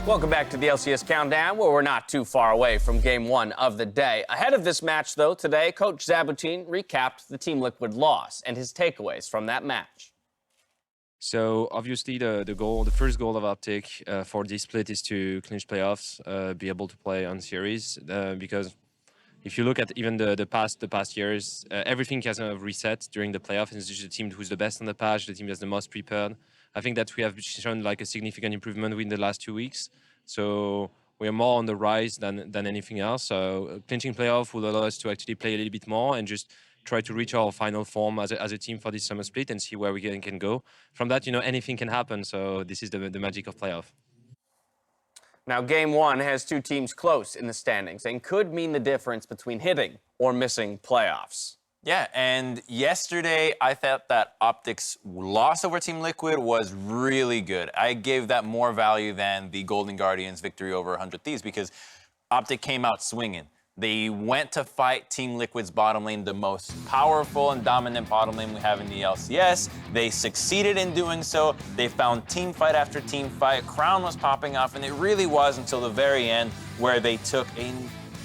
Welcome back to the LCS Countdown, where we're not too far away from Game 1 of the day. Ahead of this match, though, today, Coach Zabutin recapped the Team Liquid loss and his takeaways from that match. So obviously the first goal of OpTic for this split is to clinch playoffs, be able to play on series, because if you look at even the past years, everything has reset during the playoffs. It's just the team who's the best on the patch, the team that's the most prepared. I think that we have shown like a significant improvement within the last 2 weeks. So we are more on the rise than anything else. So clinching playoff will allow us to actually play a little bit more and just try to reach our final form as a team for this summer split and see where we can go. From that, anything can happen. So this is the magic of playoff. Now, Game 1 has two teams close in the standings and could mean the difference between hitting or missing playoffs. Yeah, and yesterday I thought that OpTic's loss over Team Liquid was really good. I gave that more value than the Golden Guardians' victory over 100 Thieves because OpTic came out swinging. They went to fight Team Liquid's bottom lane, the most powerful and dominant bottom lane we have in the LCS. They succeeded in doing so. They found team fight after team fight. Crown was popping off, and it really was until the very end where they took a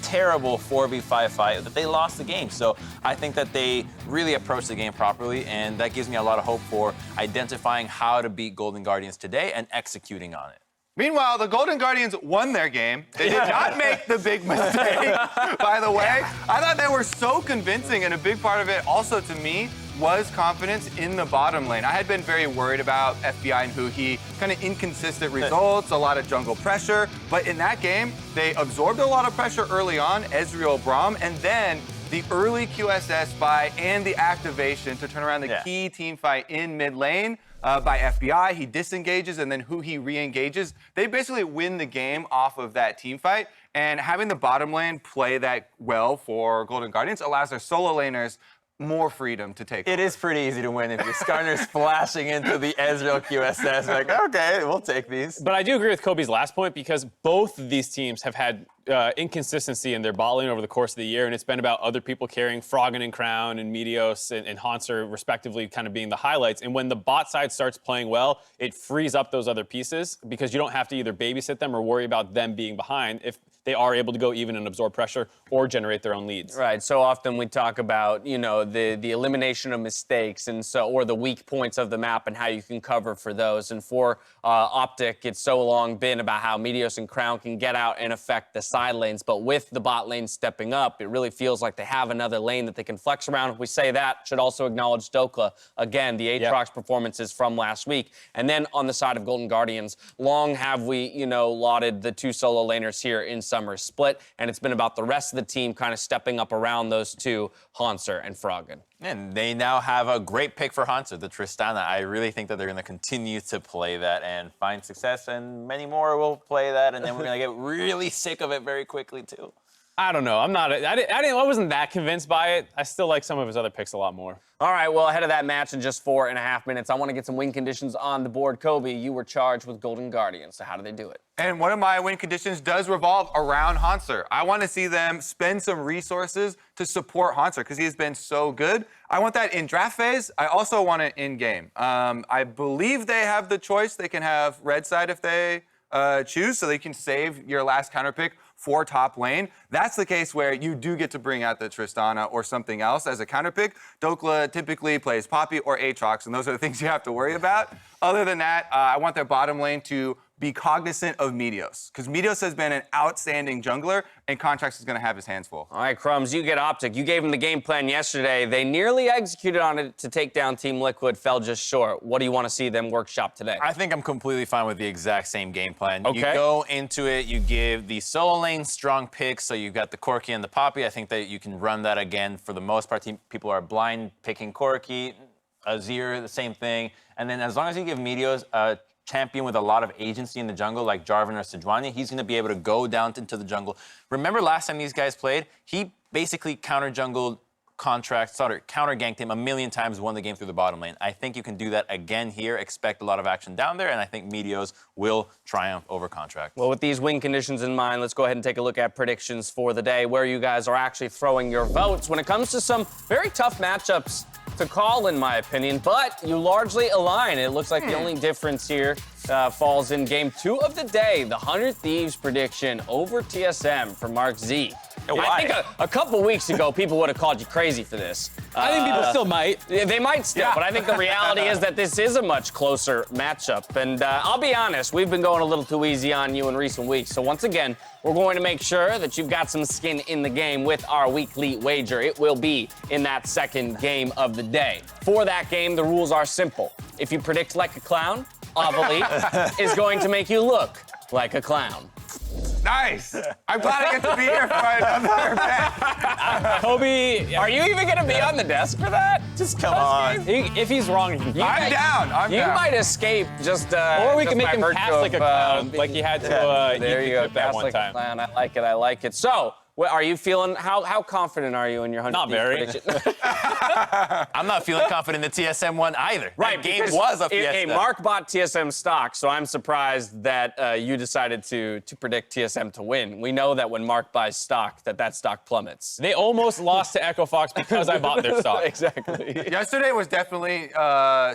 terrible 4v5 fight that they lost the game. So I think that they really approached the game properly, and that gives me a lot of hope for identifying how to beat Golden Guardians today and executing on it. Meanwhile, the Golden Guardians won their game. They did not make the big mistake, by the way. I thought they were so convincing, and a big part of it also to me was confidence in the bottom lane. I had been very worried about FBI and huhi, kind of inconsistent results, a lot of jungle pressure. But in that game, they absorbed a lot of pressure early on, Ezreal, Braum, and then the early QSS buy and the activation to turn around the key team fight in mid lane by FBI. He disengages and then huhi re-engages. They basically win the game off of that team fight. And having the bottom lane play that well for Golden Guardians allows their solo laners more freedom to take. It is pretty easy to win if your Skarner's flashing into the Ezreal QSS. Like, okay, we'll take these. But I do agree with Kobe's last point because both of these teams have had inconsistency in their bot lane over the course of the year, and it's been about other people carrying Froggen and Crown and Meteos and Hauntzer, respectively, kind of being the highlights. And when the bot side starts playing well, it frees up those other pieces because you don't have to either babysit them or worry about them being behind if they are able to go even and absorb pressure or generate their own leads. Right. So often we talk about, the elimination of mistakes and or the weak points of the map and how you can cover for those. And for OpTic, it's so long been about how Meteos and Crown can get out and affect the side lanes. But with the bot lane stepping up, it really feels like they have another lane that they can flex around. If we say that, should also acknowledge Dhokla. Again, the Aatrox performances from last week. And then on the side of Golden Guardians, long have we, lauded the two solo laners here in Summer Split, and it's been about the rest of the team kind of stepping up around those two, Hauntzer and Froggen. And they now have a great pick for Hauntzer, the Tristana. I really think that they're going to continue to play that and find success, and many more will play that, and then we're going to get really sick of it very quickly, too. I don't know. I wasn't that convinced by it. I still like some of his other picks a lot more. All right, well, ahead of that match in just 4.5 minutes, I want to get some win conditions on the board. Kobe, you were charged with Golden Guardians, so how do they do it? And one of my win conditions does revolve around Hauntzer. I want to see them spend some resources to support Hauntzer because he has been so good. I want that in draft phase. I also want it in game. I believe they have the choice. They can have red side if they choose, so they can save your last counter pick for top lane. That's the case where you do get to bring out the Tristana or something else as a counter pick. Dhokla typically plays Poppy or Aatrox, and those are the things you have to worry about. Other than that, I want their bottom lane to be cognizant of Meteos, because Meteos has been an outstanding jungler, and Contractz is going to have his hands full. All right, Crumbs, you get OpTic. You gave them the game plan yesterday. They nearly executed on it to take down Team Liquid, fell just short. What do you want to see them workshop today? I think I'm completely fine with the exact same game plan. Okay. You go into it, you give the solo lane strong picks, so you've got the Corki and the Poppy. I think that you can run that again for the most part. People are blind picking Corki, Azir, the same thing. And then as long as you give Meteos a champion with a lot of agency in the jungle, like Jarvan or Sejuani, he's going to be able to go down into the jungle. Remember last time these guys played? He basically counter-jungled counter-ganked him a million times, won the game through the bottom lane. I think you can do that again here, expect a lot of action down there, and I think Meteos will triumph over Contractz. Well, with these win conditions in mind, let's go ahead and take a look at predictions for the day, where you guys are actually throwing your votes when it comes to some very tough matchups to call, in my opinion, but you largely align. It looks like the only difference here falls in game 2 of the day. The 100 Thieves prediction over TSM for Mark Z. I think a couple weeks ago, people would have called you crazy for this. I think people still might. They might still, Yeah. but I think the reality is that this is a much closer matchup. And I'll be honest, we've been going a little too easy on you in recent weeks. So once again, we're going to make sure that you've got some skin in the game with our weekly wager. It will be in that second game of the day. For that game, the rules are simple. If you predict like a clown, Avali is going to make you look like a clown. Nice. I'm glad I get to be here for another bet. Kobe, Are you even going to be on the desk for that? Just come on. if he's wrong, he can I'm down. I'm You down. might escape just Or we just can make by him virtue pass like a of, clown, like he had to there eat you the go, clip that pass one like time. a clown. I like it. I like it. So, are you feeling? How confident are you in your 100 Not very. prediction? I'm not feeling confident in the TSM one either. Right, That game because was a Hey, fiesta. Mark bought TSM stock, so I'm surprised that you decided to predict TSM to win. We know that when Mark buys stock, that stock plummets. They almost lost to Echo Fox because I bought their stock. Exactly. Yesterday was definitely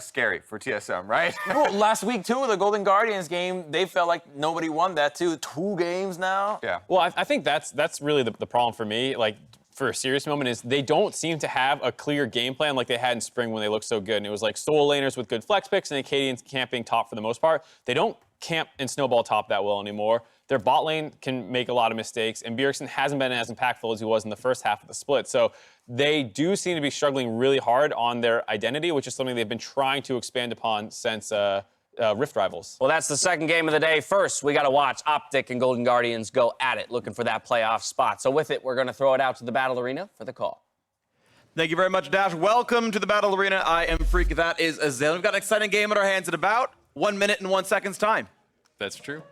scary for TSM, right? Well, last week, too, the Golden Guardians game, they felt like nobody won that, too. 2 games now. Yeah. Well, I think that's really the problem for me. Like, for a serious moment, is they don't seem to have a clear game plan like they had in spring when they looked so good. And it was like solo laners with good flex picks and Acadians camping top for the most part. They don't camp and snowball top that well anymore. Their bot lane can make a lot of mistakes, and Bjergsen hasn't been as impactful as he was in the first half of the split. So they do seem to be struggling really hard on their identity, which is something they've been trying to expand upon since Rift Rivals. Well, that's the second game of the day. First, we got to watch OpTic and Golden Guardians go at it, looking for that playoff spot. So with it, we're going to throw it out to the Battle Arena for the call. Thank you very much, Dash. Welcome to the Battle Arena. I am Freak. That is Ezreal. We've got an exciting game in our hands in about 1 minute and 1 second's time. That's true.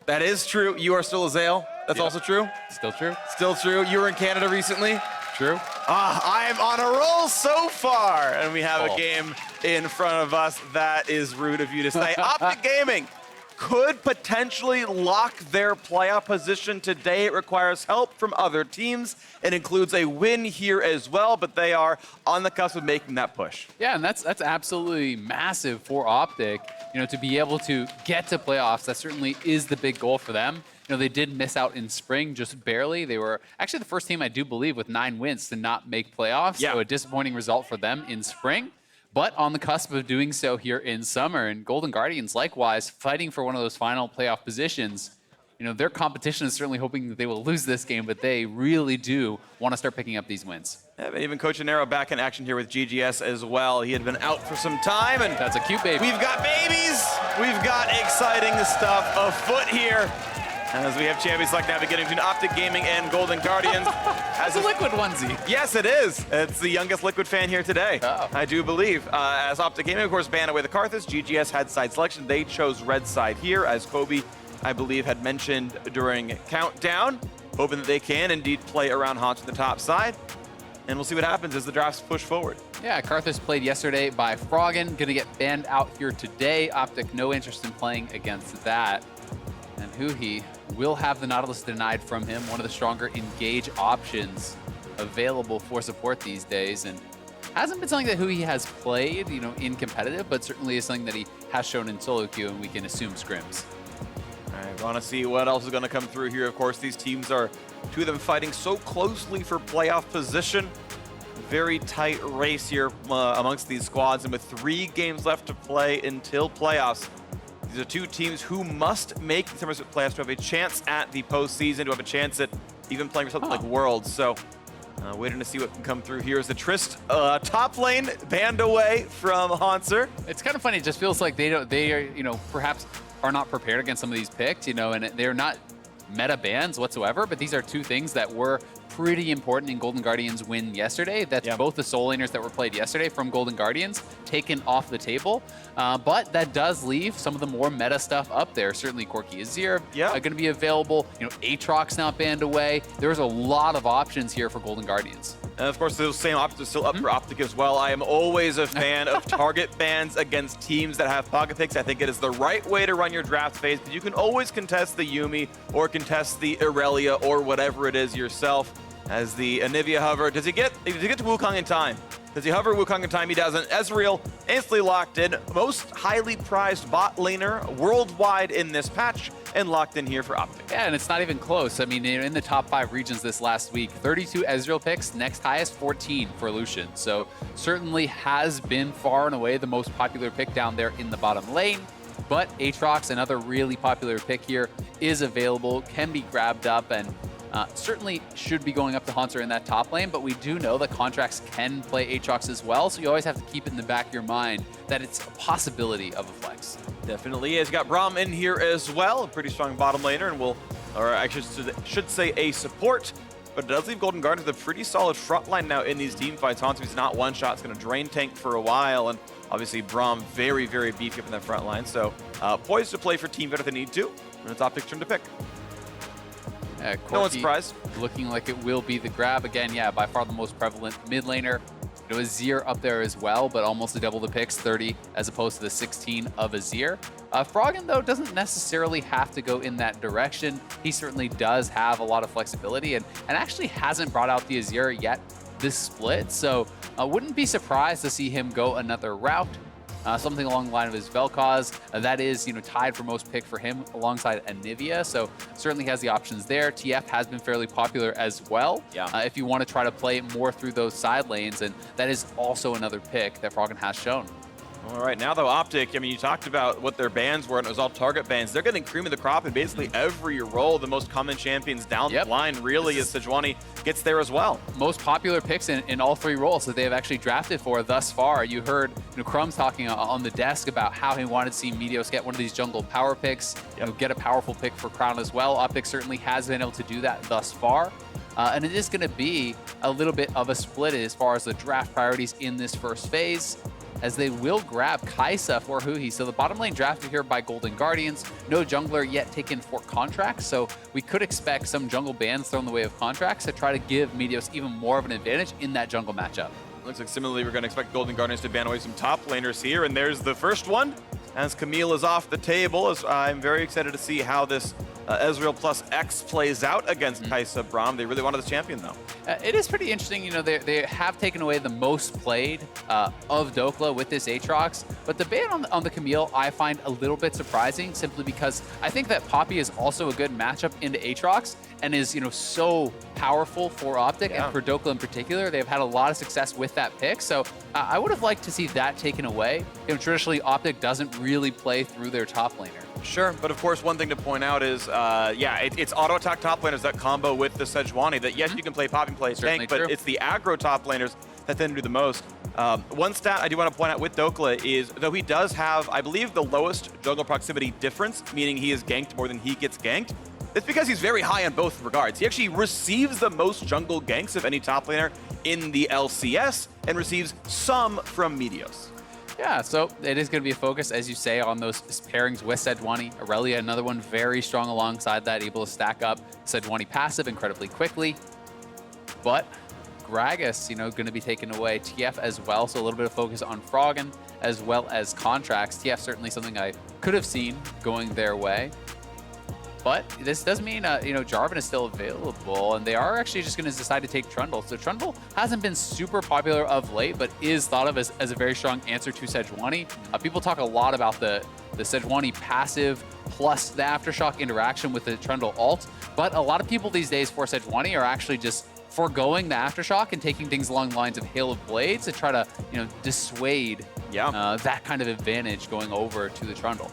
That is true. You are still Ezreal. That's also true. Still true. Still true. You were in Canada recently. True. I am on a roll so far, and we have a game in front of us. That is rude of you to say. OpTic Gaming could potentially lock their playoff position today. It requires help from other teams. It includes a win here as well, but they are on the cusp of making that push. Yeah, and that's absolutely massive for OpTic. You know, to be able to get to playoffs, that certainly is the big goal for them. You know, they did miss out in spring just barely. They were actually the first team, I do believe, with 9 wins to not make playoffs. Yeah. So a disappointing result for them in spring, but on the cusp of doing so here in summer. And Golden Guardians, likewise, fighting for one of those final playoff positions. You know, their competition is certainly hoping that they will lose this game, but they really do want to start picking up these wins. Yeah, but even Coach Anero back in action here with GGS as well. He had been out for some time, and That's a cute baby. we've got babies. We've got exciting stuff afoot here. As we have Champions Select now beginning between OpTic Gaming and Golden Guardians. That's a liquid onesie. Yes, it is. It's the youngest Liquid fan here today. Oh. I do believe. As OpTic Gaming, of course, banned away the Karthus. GGS had side selection. They chose red side here, as Kobe, I believe, had mentioned during Countdown, hoping that they can indeed play around Hauntzer the top side. And we'll see what happens as the drafts push forward. Yeah, Karthus played yesterday by Froggen. Gonna get banned out here today. OpTic, no interest in playing against that. And huhi will have the Nautilus denied from him, one of the stronger engage options available for support these days. And hasn't been something that huhi has played, you know, in competitive, but certainly is something that he has shown in solo queue, and we can assume scrims. All right, want to see what else is going to come through here. Of course, these teams are, two of them fighting so closely for playoff position. Very tight race here amongst these squads, and with 3 games left to play until playoffs. These are 2 teams who must make the Summer Split playoffs to have a chance at the postseason, to have a chance at even playing for something like Worlds. So, waiting to see what can come through here as the Trist top lane banned away from Hauntzer. It's kind of funny. It just feels like they are, you know, perhaps are not prepared against some of these picks, you know, and they're not meta bans whatsoever, but these are 2 things that were pretty important in Golden Guardians' win yesterday. That's both the soul laners that were played yesterday from Golden Guardians taken off the table, but that does leave some of the more meta stuff up there. Certainly Corki is here, going to be available. You know, Aatrox now banned away. There's a lot of options here for Golden Guardians. And of course, those same options are still up for OpTic as well. I am always a fan of target bans against teams that have pocket picks. I think it is the right way to run your draft phase, but you can always contest the Yuumi or contest the Irelia or whatever it is yourself. As the Anivia hover, does he get to Wukong in time? Does he hover Wukong in time? He doesn't. Ezreal instantly locked in. Most highly prized bot laner worldwide in this patch, and locked in here for OpTic. Yeah, and it's not even close. I mean, in the top 5 regions this last week, 32 Ezreal picks, next highest 14 for Lucian. So certainly has been far and away the most popular pick down there in the bottom lane. But Aatrox, another really popular pick here, is available, can be grabbed up, and certainly should be going up to Hauntzer in that top lane, but we do know that Contractz can play Aatrox as well, so you always have to keep it in the back of your mind that it's a possibility of a flex. Definitely is. Got Braum in here as well, a pretty strong bottom laner, and or I should say a support, but it does leave Golden Guardians with a pretty solid front line now in these team fights. Hauntzer is not one shot, it's going to drain tank for a while, and obviously Braum very, very beefy up in that front line, so poised to play for team if they need to, and it's OpTic's turn to pick. Corki, no one's surprised. Looking like it will be the grab again. Yeah, by far the most prevalent mid laner. It was Azir up there as well, but almost double the picks, 30 as opposed to the 16 of Azir. Froggen, though, doesn't necessarily have to go in that direction. He certainly does have a lot of flexibility and actually hasn't brought out the Azir yet this split, so I wouldn't be surprised to see him go another route. Something along the line of his Vel'Koz. That is, tied for most pick for him alongside Anivia, so certainly has the options there. TF has been fairly popular as well. Yeah. If you want to try to play more through those side lanes, and that is also another pick that Froggen has shown. All right, now though, OpTic, I mean, you talked about what their bans were, and it was all target bans. They're getting cream of the crop in basically every role. The most common champions down the line really is Sejuani gets there as well. Most popular picks in all 3 roles that they have actually drafted for thus far. You heard Crumbs talking on the desk about how he wanted to see Meteos get one of these jungle power picks, get a powerful pick for Crown as well. OpTic certainly has been able to do that thus far. And it is going to be a little bit of a split as far as the draft priorities in this first phase, as they will grab Kai'Sa for Huhi. So the bottom lane drafted here by Golden Guardians. No jungler yet taken for Contractz, so we could expect some jungle bans thrown the way of Contractz to try to give Meteos even more of an advantage in that jungle matchup. Looks like similarly we're going to expect Golden Guardians to ban away some top laners here, and there's the first one, as Camille is off the table. As I'm very excited to see how this Ezreal plus X plays out against Kai'Sa Braum. They really wanted this champion, though. It is pretty interesting. They have taken away the most played of Dhokla with this Aatrox, but the ban on the Camille I find a little bit surprising, simply because I think that Poppy is also a good matchup into Aatrox and is so powerful for OpTic and for Dhokla in particular. They've had a lot of success with that pick, so I would have liked to see that taken away. Traditionally, OpTic doesn't really play through their top laner. Sure, but of course, one thing to point out is, it's auto-attack top laners that combo with the Sejuani, that yes, you can play Poppy and play tank, but it's the aggro top laners that tend to do the most. One stat I do want to point out with Dhokla is, though he does have, I believe, the lowest jungle proximity difference, meaning he is ganked more than he gets ganked, it's because he's very high in both regards. He actually receives the most jungle ganks of any top laner in the LCS, and receives some from Meteos. Yeah, so it is going to be a focus, as you say, on those pairings with Sejuani. Aurelia, another one very strong alongside that, able to stack up Sejuani passive incredibly quickly. But Gragas, going to be taken away. TF as well, so a little bit of focus on Froggen as well as Contractz. TF certainly something I could have seen going their way. But this does mean, Jarvan is still available, and they are actually just going to decide to take Trundle. So Trundle hasn't been super popular of late, but is thought of as a very strong answer to Sejuani. People talk a lot about the Sejuani passive plus the Aftershock interaction with the Trundle ult, but a lot of people these days for Sejuani are actually just foregoing the Aftershock and taking things along the lines of Hail of Blades to try to, dissuade that kind of advantage going over to the Trundle.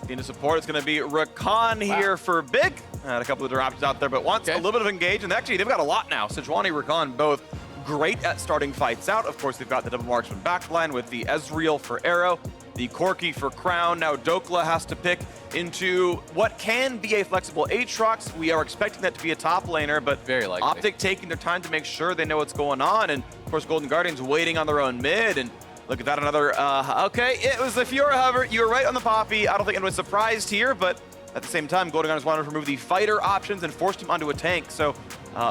Being a support, it's going to be Rakan here for Big. Had a couple of other options out there, but wants a little bit of engage, and actually they've got a lot now. Sejuani, Rakan, both great at starting fights out. Of course, they've got the double marksman backline with the Ezreal for Arrow, the Corki for Crown. Now Dhokla has to pick into what can be a flexible Aatrox. We are expecting that to be a top laner, but very likely. OpTic taking their time to make sure they know what's going on, and of course Golden Guardians waiting on their own mid, and look at that, another, okay, it was the Fiora hover. You were right on the Poppy. I don't think anyone's surprised here, but at the same time, Golden Guardians wanted to remove the fighter options and forced him onto a tank. So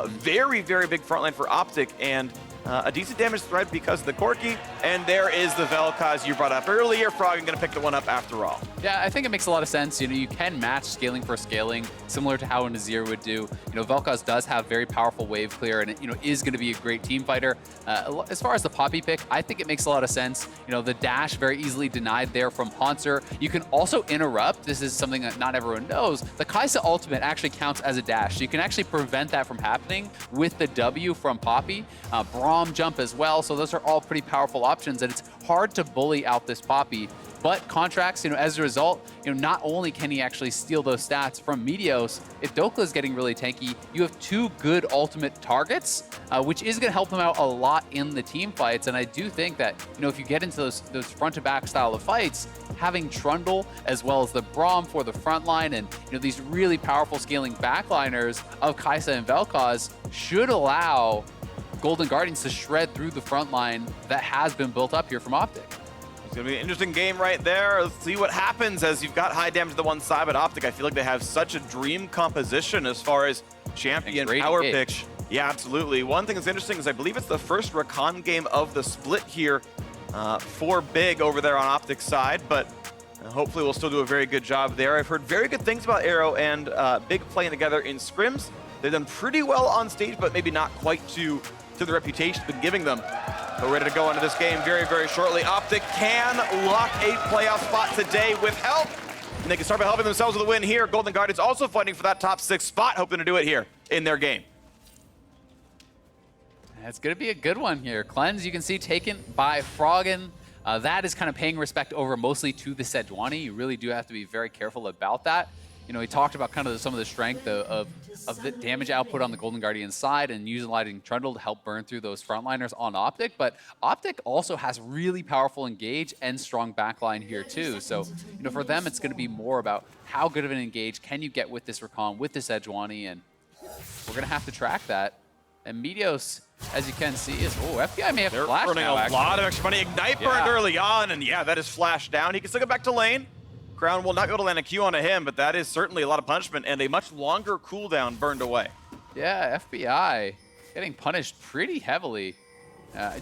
very, very big front line for OpTic, and a decent damage threat because of the Corki, and there is the Vel'Koz you brought up earlier. Froggen gonna pick the one up after all. Yeah, I think it makes a lot of sense. You know, you can match scaling for scaling, similar to how a Nazir would do. You know, Vel'Koz does have very powerful wave clear, and it, you know, is going to be a great team fighter. As far as the Poppy pick, I think it makes a lot of sense. You know, the dash very easily denied there from Hauntzer. You can also interrupt. This is something that not everyone knows. The Kai'Sa ultimate actually counts as a dash, so you can actually prevent that from happening with the W from Poppy. Braum jump as well, so those are all pretty powerful options, and it's hard to bully out this Poppy. But Contractz, you know, as a result, you know, not only can he actually steal those stats from Meteos, if Dhokla is getting really tanky, you have two good ultimate targets, which is going to help him out a lot in the team fights. And I do think that, you know, if you get into those front-to-back style of fights, having Trundle as well as the Braum for the front line and, you know, these really powerful scaling backliners of Kai'Sa and Vel'Koz should allow Golden Guardians to shred through the front line that has been built up here from OpTic. It's going to be an interesting game right there. Let's see what happens as you've got high damage to the one side, but OpTic, I feel like they have such a dream composition as far as champion power pick. Yeah, absolutely. One thing that's interesting is I believe it's the first Rakan game of the split here for Big over there on OpTic's side, but hopefully we'll still do a very good job there. I've heard very good things about Arrow and Big playing together in scrims. They've done pretty well on stage, but maybe not quite to the reputation it's been giving them. But we're ready to go into this game very, very shortly. OpTic can lock a playoff spot today with help. And they can start by helping themselves with a win here. Golden Guardians also fighting for that top 6 spot, hoping to do it here in their game. It's going to be a good one here. Cleanse, you can see, taken by Froggen. That is kind of paying respect over mostly to the Sejuani. You really do have to be very careful about that. You know, he talked about kind of some of the strength of the damage output on the Golden Guardian side and utilizing Trundle to help burn through those frontliners on OpTic. But OpTic also has really powerful engage and strong backline here too. So, you know, for them, it's going to be more about how good of an engage can you get with this Rakan, with this Sejuani, and we're going to have to track that. And Meteos, as you can see, is, FBI may have flashed burning now, a lot of extra money. Ignite burned early on, and yeah, that is flashed down. He can still get back to lane. Crown will not be able to land a Q onto him, but that is certainly a lot of punishment and a much longer cooldown burned away. Yeah, FBI getting punished pretty heavily.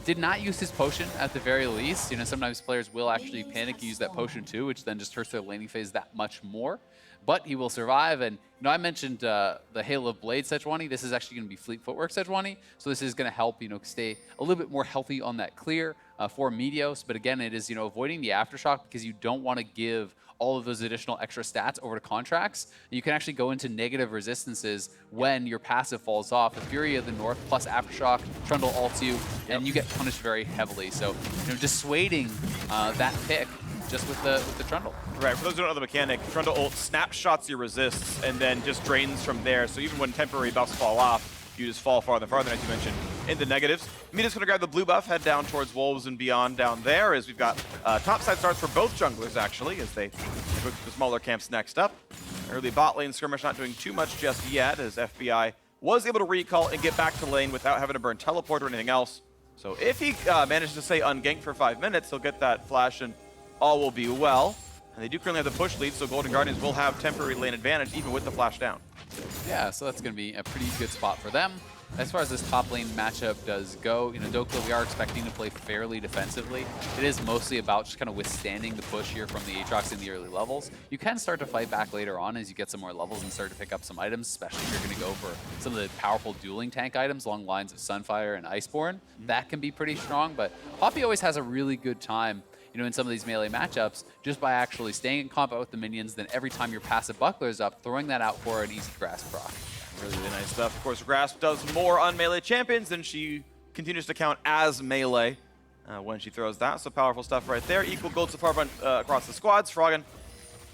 Did not use his potion at the very least. You know, sometimes players will actually panic use that potion too, which then just hurts their laning phase that much more. But he will survive. And, you know, I mentioned the Hail of Blade Sejuani. This is actually going to be Fleet Footwork Sejuani. So this is going to help, you know, stay a little bit more healthy on that clear for Meteos. But again, it is, you know, avoiding the Aftershock because you don't want to give all of those additional extra stats over to Contractz. You can actually go into negative resistances when your passive falls off. The Fury of the North plus Aftershock, Trundle ults you, and you get punished very heavily. So, you know, dissuading that pick just with the Trundle. Right, for those who don't know the mechanic, Trundle ult snapshots your resists and then just drains from there. So even when temporary buffs fall off, you just fall farther and farther, as you mentioned, into negatives. Meteos gonna grab the blue buff, head down towards Wolves and beyond down there, as we've got top side starts for both junglers, actually, as they look at the smaller camps next up. Early bot lane skirmish not doing too much just yet, as FBI was able to recall and get back to lane without having to burn teleport or anything else. So if he manages to stay unganked for 5 minutes, he'll get that flash and all will be well. And they do currently have the push lead, so Golden Guardians will have temporary lane advantage even with the flash down. Yeah, so that's going to be a pretty good spot for them. As far as this top lane matchup does go, you know, Dhokla, we are expecting to play fairly defensively. It is mostly about just kind of withstanding the push here from the Aatrox in the early levels. You can start to fight back later on as you get some more levels and start to pick up some items, especially if you're going to go for some of the powerful dueling tank items along the lines of Sunfire and Iceborne. That can be pretty strong, but Poppy always has a really good time, you know, in some of these melee matchups, just by actually staying in combat with the minions, then every time your passive buckler is up, throwing that out for an easy grasp proc. Really, really nice stuff. Of course, Grasp does more on melee champions, and she continues to count as melee when she throws that. So powerful stuff right there. Equal gold so far across the squads. Froggen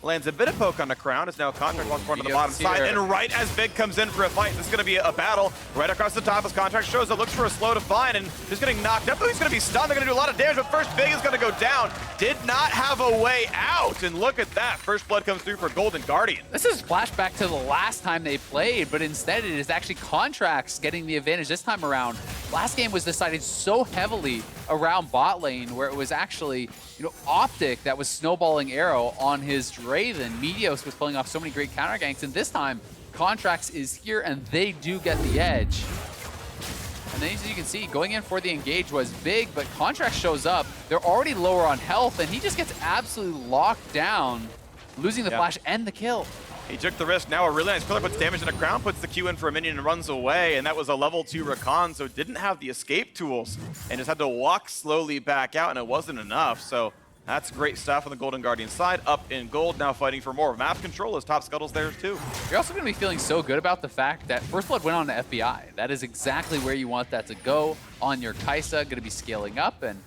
lands a bit of poke on the crown. It's now Contractz walks forward to the bottom side. And right as Big comes in for a fight, this is going to be a battle right across the top as Contractz shows up, looks for a slow to find, and just getting knocked up. He's going to be stunned. They're going to do a lot of damage, but first Big is going to go down. Did not have a way out. And look at that. First blood comes through for Golden Guardian. This is flashback to the last time they played, but instead it is actually Contractz getting the advantage this time around. Last game was decided so heavily around bot lane where it was actually, you know, OpTic that was snowballing Arrow on his Draven. Meteos was pulling off so many great counter ganks, and this time Contractz is here and they do get the edge. And then as you can see, going in for the engage was big, but Contractz shows up. They're already lower on health, and he just gets absolutely locked down, losing the flash and the kill. He took the risk. Now a really nice pillar puts damage in a crown, puts the Q in for a minion and runs away, and that was a level 2 Rakan, so didn't have the escape tools and just had to walk slowly back out, and it wasn't enough. So that's great stuff on the Golden Guardian side. Up in gold, now fighting for more. Map control as Top Scuttle's there too. You're also going to be feeling so good about the fact that First Blood went on to FBI. That is exactly where you want that to go on your Kai'Sa. Going to be scaling up, and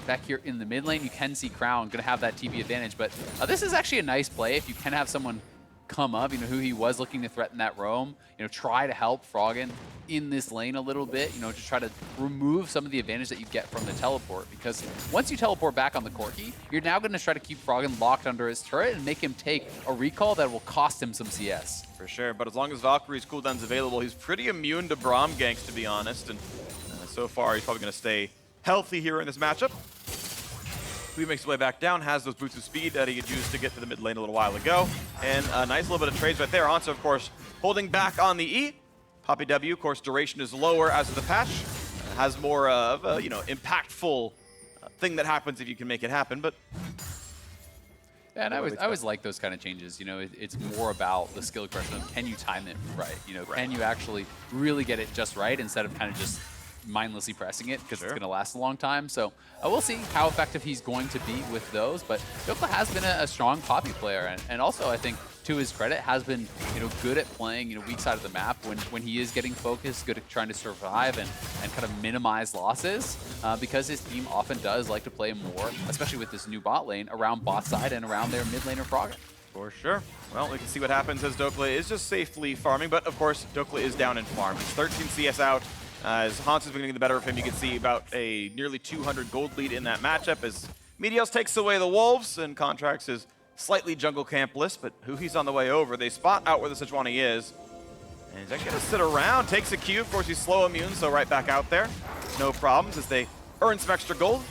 back here in the mid lane, you can see Crown going to have that TP advantage. But this is actually a nice play if you can have someone come up, huhi was looking to threaten that roam, try to help Froggen in this lane a little bit, to try to remove some of the advantage that you get from the teleport. Because once you teleport back on the Corki, you're now going to try to keep Froggen locked under his turret and make him take a recall that will cost him some CS. For sure, but as long as Valkyrie's cooldown's available, he's pretty immune to Braum ganks, to be honest. And so far, he's probably going to stay healthy here in this matchup. He makes his way back down, has those boots of speed that he had used to get to the mid lane a little while ago. And a nice little bit of trades right there. Hauntzer, of course, holding back on the E. Poppy W, of course, duration is lower as of the patch. Has more of a, impactful thing that happens if you can make it happen, but... Yeah, and I always like those kind of changes. It's more about the skill question of can you time it right? Can you actually really get it just right instead of kind of just mindlessly pressing it because it's going to last a long time. So we'll see how effective he's going to be with those. But Dhokla has been a strong Poppy player, and also I think to his credit has been good at playing weak side of the map when he is getting focused, good at trying to survive and kind of minimize losses because his team often does like to play more, especially with this new bot lane, around bot side and around their mid laner Froggen. For sure. Well, we can see what happens as Dhokla is just safely farming, but of course Dhokla is down in farm. He's 13 CS out. As Hauntzer is getting the better of him, you can see about a nearly 200 gold lead in that matchup as Meteos takes away the Wolves and Contractz is slightly jungle campless, but huhi's on the way over. They spot out where the Sejuani is. And he's going to sit around, takes a Q. Of course, he's slow immune, so right back out there. No problems as they earn some extra gold.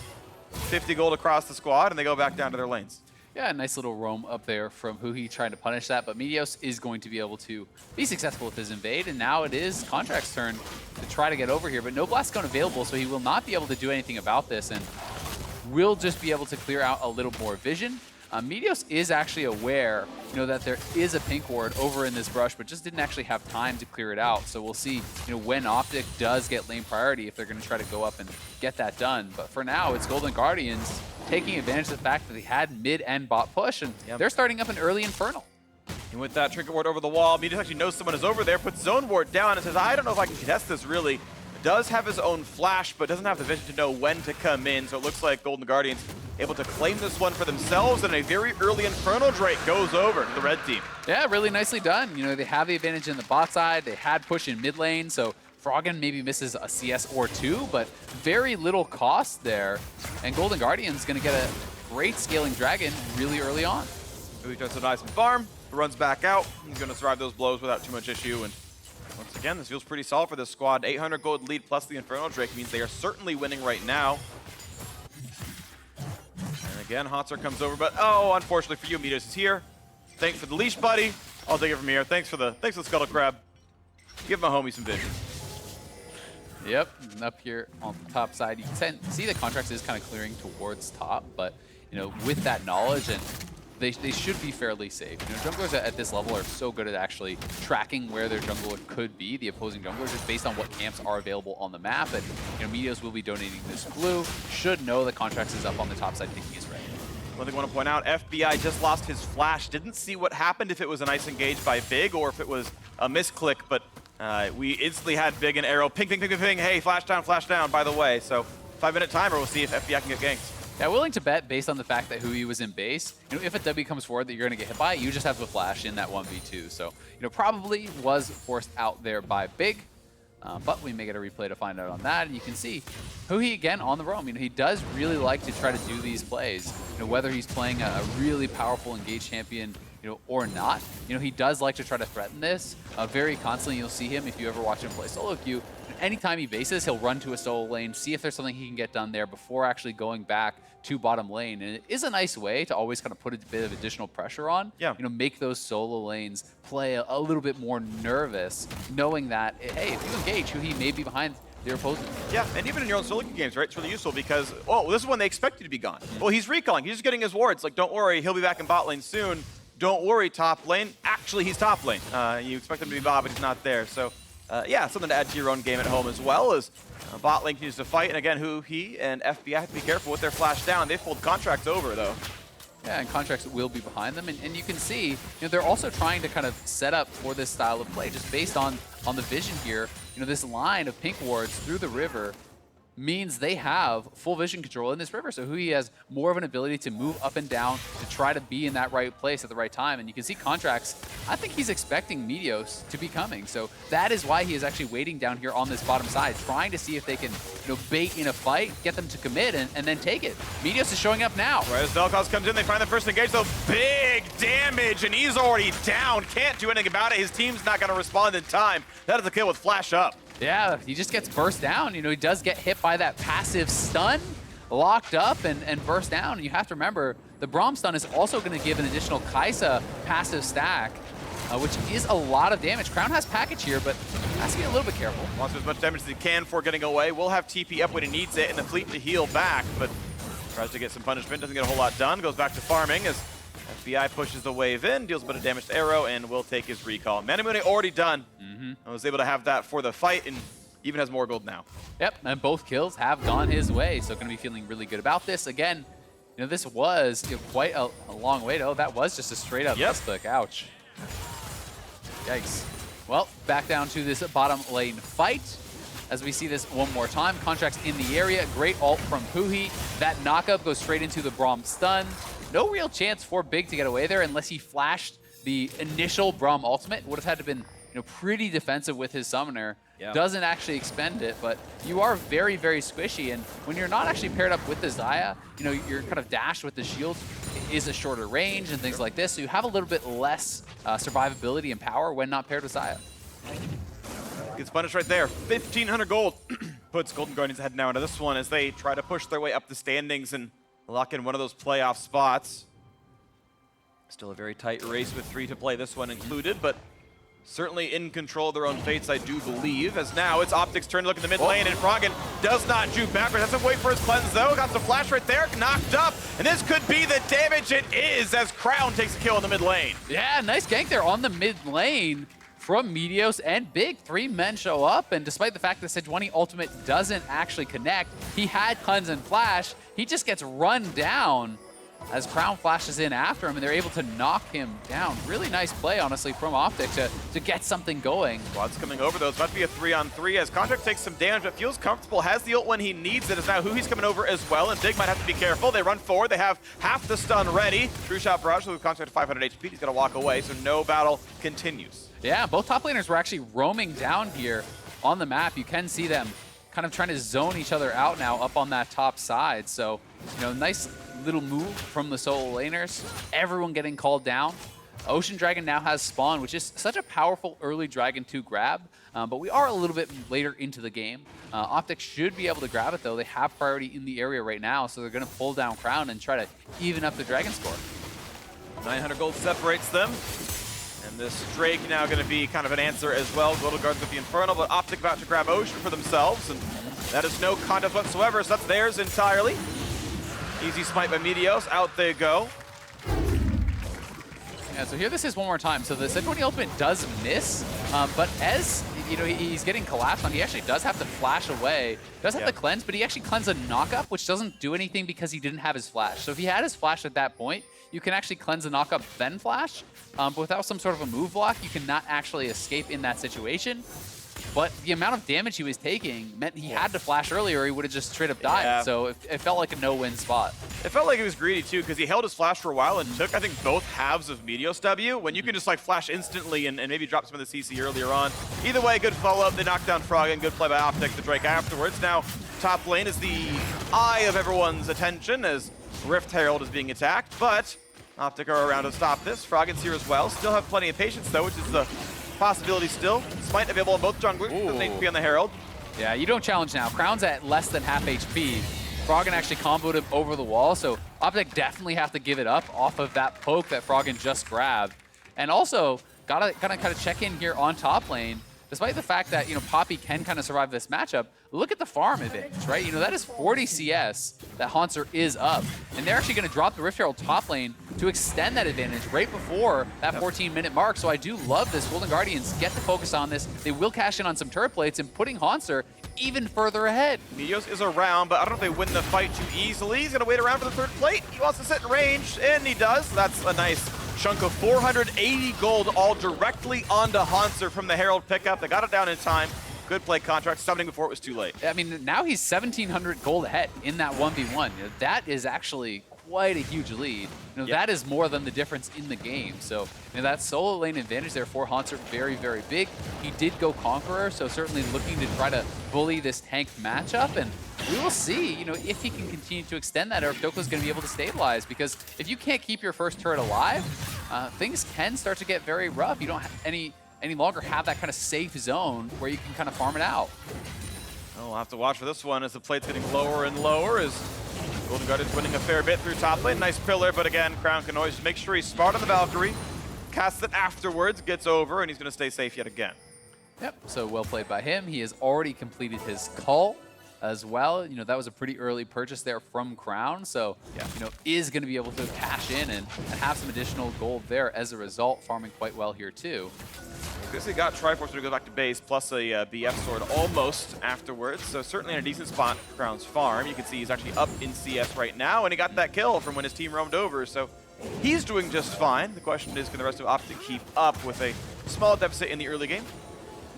50 gold across the squad, and they go back down to their lanes. Yeah, a nice little roam up there from huhi trying to punish that, but Meteos is going to be able to be successful with his invade, and now it is Contract's turn to try to get over here, but no blast cone available, so he will not be able to do anything about this, and will just be able to clear out a little more vision. Meteos is actually aware, that there is a pink ward over in this brush, but just didn't actually have time to clear it out. So we'll see, when OpTic does get lane priority, if they're going to try to go up and get that done. But for now, it's Golden Guardians taking advantage of the fact that they had mid and bot push, and they're starting up an early Infernal. And with that trinket ward over the wall, Meteos actually knows someone is over there, puts zone ward down and says, I don't know if I can contest this really. Does have his own flash, but doesn't have the vision to know when to come in. So it looks like Golden Guardians able to claim this one for themselves, and a very early Infernal Drake goes over to the red team. Yeah, really nicely done. They have the advantage in the bot side. They had push in mid lane, so Froggen maybe misses a CS or two, but very little cost there. And Golden Guardian's going to get a great scaling dragon really early on. He does a nice farm, runs back out. He's going to survive those blows without too much issue. And once again, this feels pretty solid for this squad. 800 gold lead plus the Infernal Drake means they are certainly winning right now. And again, Hauntzer comes over, but unfortunately for you, Meteos is here. Thanks for the leash, buddy. I'll take it from here. Thanks for the Scuttle Crab. Give my homie some vision. Yep, and up here on the top side, you can see the Contractz is kind of clearing towards top, but with that knowledge, and they should be fairly safe. Junglers at this level are so good at actually tracking where their jungler could be, the opposing junglers, just based on what camps are available on the map. And Meteos will be donating this blue. Should know the Contractz is up on the top side taking his red. One thing I want to point out, FBI just lost his flash. Didn't see what happened, if it was a nice engage by Big or if it was a misclick, but we instantly had Big and Arrow. Ping, ping, ping, ping, ping. Hey, flash down, by the way. So 5-minute timer, we'll see if FBI can get ganked. Yeah, willing to bet based on the fact that huhi was in base. If a W comes forward that you're going to get hit by, you just have to flash in that 1v2. So, probably was forced out there by Big. But we may get a replay to find out on that. And you can see huhi again on the roam. He does really like to try to do these plays. Whether he's playing a really powerful engaged champion, or not. He does like to try to threaten this. Very constantly, you'll see him if you ever watch him play solo queue. Anytime he bases, he'll run to a solo lane, see if there's something he can get done there before actually going back to bottom lane. And it is a nice way to always kind of put a bit of additional pressure on. Yeah. Make those solo lanes play a little bit more nervous, knowing that, hey, if you engage, huhi may be behind their opposing. Yeah, and even in your own solo games, right? It's really useful because, oh, this is when they expect you to be gone. Well, he's recalling. He's just getting his wards. Like, don't worry, he'll be back in bot lane soon. Don't worry, top lane. Actually, he's top lane. You expect him to be bot, but he's not there. So, yeah, something to add to your own game at home as well as bot lane continues to fight. And again, huhi and FBI have to be careful with their flash down. They've pulled Contractz over, though. Yeah, and Contractz will be behind them, and you can see, you know, they're also trying to kind of set up for this style of play, just based on the vision here. You know, this line of pink wards through the river means they have full vision control in this river, so huhi has more of an ability to move up and down to try to be in that right place at the right time. And you can see Contractz, I think he's expecting Meteos to be coming, so that is why he is actually waiting down here on this bottom side, trying to see if they can, you know, bait in a fight, get them to commit, and then take it. Meteos is showing up now. Right as Vel'Koz comes in, they find the first engage, though big damage, and he's already down. Can't do anything about it. His team's not going to respond in time. That is a kill with flash up. Yeah, he just gets burst down. You know, he does get hit by that passive stun, locked up and burst down. And you have to remember, the Braum stun is also going to give an additional Kai'Sa passive stack, which is a lot of damage. Crown has package here, but has to be a little bit careful. Wants as much damage as he can for getting away. Will have TP up when he needs it and the fleet to heal back, but tries to get some punishment. Doesn't get a whole lot done. Goes back to farming as FBI pushes the wave in, deals a bit of damage to Arrow, and will take his recall. Manamune already done. I was able to have that for the fight, and even has more gold now. Yep, and both kills have gone his way, so going to be feeling really good about this. Again, you know, this was, you know, quite a long way, though. That was just a straight-up misclick. Ouch. Yikes. Well, back down to this bottom lane fight. As we see this one more time, Contractz in the area. Great ult from huhi. That knockup goes straight into the Braum stun. No real chance for Big to get away there unless he flashed the initial Braum ultimate. Would have had to been, you know, pretty defensive with his summoner. Yeah. Doesn't actually expend it, but you are very, very squishy. And when you're not actually paired up with the Xayah, you know, you're kind of dashed with the shield. It is a shorter range and things like this, so you have a little bit less survivability and power when not paired with Xayah. Gets punished right there. 1,500 gold. Puts Golden Guardians ahead now into this one as they try to push their way up the standings and lock in one of those playoff spots. Still a very tight race with 3 to play, this one included, but certainly in control of their own fates, I do believe, as now it's OpTic's turn to look in the mid lane, and Froggen does not juke backwards. Doesn't wait for his cleanse, though. Got the flash right there, knocked up, and this could be the damage it is as Crown takes a kill in the mid lane. Yeah, nice gank there on the mid lane from Meteos and Big. 3 men show up, and despite the fact that Sejuani ultimate doesn't actually connect, he had cleanse and flash, he just gets run down as Crown flashes in after him, and they're able to knock him down. Really nice play, honestly, from OpTic to get something going. Squad's coming over, though. It's about to be a 3-on-3 as Contractz takes some damage, but feels comfortable, has the ult when he needs it, as now huhi's coming over as well, and Big might have to be careful. They run forward. They have half the stun ready. True Shot Barrage with Contractz at 500 HP. He's going to walk away, so no battle continues. Yeah, both top laners were actually roaming down here on the map. You can see them kind of trying to zone each other out now up on that top side. So, you know, nice little move from the solo laners. Everyone getting called down. Ocean Dragon now has Spawn, which is such a powerful early Dragon to grab, but we are a little bit later into the game. OpTic should be able to grab it, though. They have priority in the area right now, so they're going to pull down Crown and try to even up the Dragon score. 900 gold separates them. And this Drake now going to be kind of an answer as well. Little Guards with the Infernal, but OpTic about to grab Ocean for themselves, and that is no contest whatsoever, so that's theirs entirely. Easy smite by Meteos, out they go. Yeah, so here this is one more time. So the Sejuani ultimate does miss, but as you know, he's getting collapsed on. He actually does have to flash away. Does have to cleanse, but he actually cleanses a knockup, which doesn't do anything because he didn't have his flash. So if he had his flash at that point, you can actually cleanse a knockup, then flash. But without some sort of a move block, you cannot actually escape in that situation. But the amount of damage he was taking meant he had to flash earlier, or he would have just straight up died. Yeah. So it felt like a no-win spot. It felt like he was greedy too, because he held his flash for a while and took, I think, both halves of Meteos W, when you can just like flash instantly and maybe drop some of the CC earlier on. Either way, good follow-up. They knocked down Froggen. Good play by OpTic, the Drake afterwards. Now, top lane is the eye of everyone's attention as Rift Herald is being attacked, but OpTic are around to stop this. Froggen's here as well. Still have plenty of patience though, which is the possibility still. Smite available on both junglers. Doesn't HP on the Herald. Yeah, you don't challenge now. Crown's at less than half HP. Froggen actually comboed him over the wall, so OpTic definitely have to give it up off of that poke that Froggen just grabbed. And also, gotta kind of check in here on top lane. Despite the fact that, you know, Poppy can kind of survive this matchup, look at the farm advantage, right? You know, that is 40 CS that Hauntzer is up. And they're actually going to drop the Rift Herald top lane to extend that advantage right before that 14-minute mark. So I do love this. Golden Guardians get to focus on this. They will cash in on some turret plates and putting Hauntzer even further ahead. Meteos is around, but I don't know if they win the fight too easily. He's going to wait around for the third plate. He wants to sit in range, and he does. That's a nice chunk of 480 gold all directly onto Hauntzer from the Herald pickup. They got it down in time. Good play, Contractz, summoning before it was too late. I mean, now he's 1,700 gold ahead in that 1v1. You know, that is actually quite a huge lead. You know, that is more than the difference in the game. So, you know, that solo lane advantage there for Hauntzer, very, very big. He did go Conqueror, so certainly looking to try to bully this tank matchup. And we will see, you know, if he can continue to extend that or if Dhokla's going to be able to stabilize. Because if you can't keep your first turret alive, things can start to get very rough. You don't have any longer have that kind of safe zone where you can kind of farm it out. Oh, we'll have to watch for this one as the plate's getting lower and lower as Golden Guardians winning a fair bit through top lane. Nice pillar, but again, Crown can always make sure he's smart on the Valkyrie. Casts it afterwards, gets over, and he's going to stay safe yet again. Yep, so well played by him. He has already completed his call as well. You know, that was a pretty early purchase there from Crown, so, you know, is going to be able to cash in and have some additional gold there as a result, farming quite well here too. Because he got Triforce to go back to base, plus a BF sword almost afterwards, so certainly in a decent spot for Crown's farm. You can see he's actually up in CS right now, and he got that kill from when his team roamed over, so he's doing just fine. The question is, can the rest of OpTic keep up with a small deficit in the early game?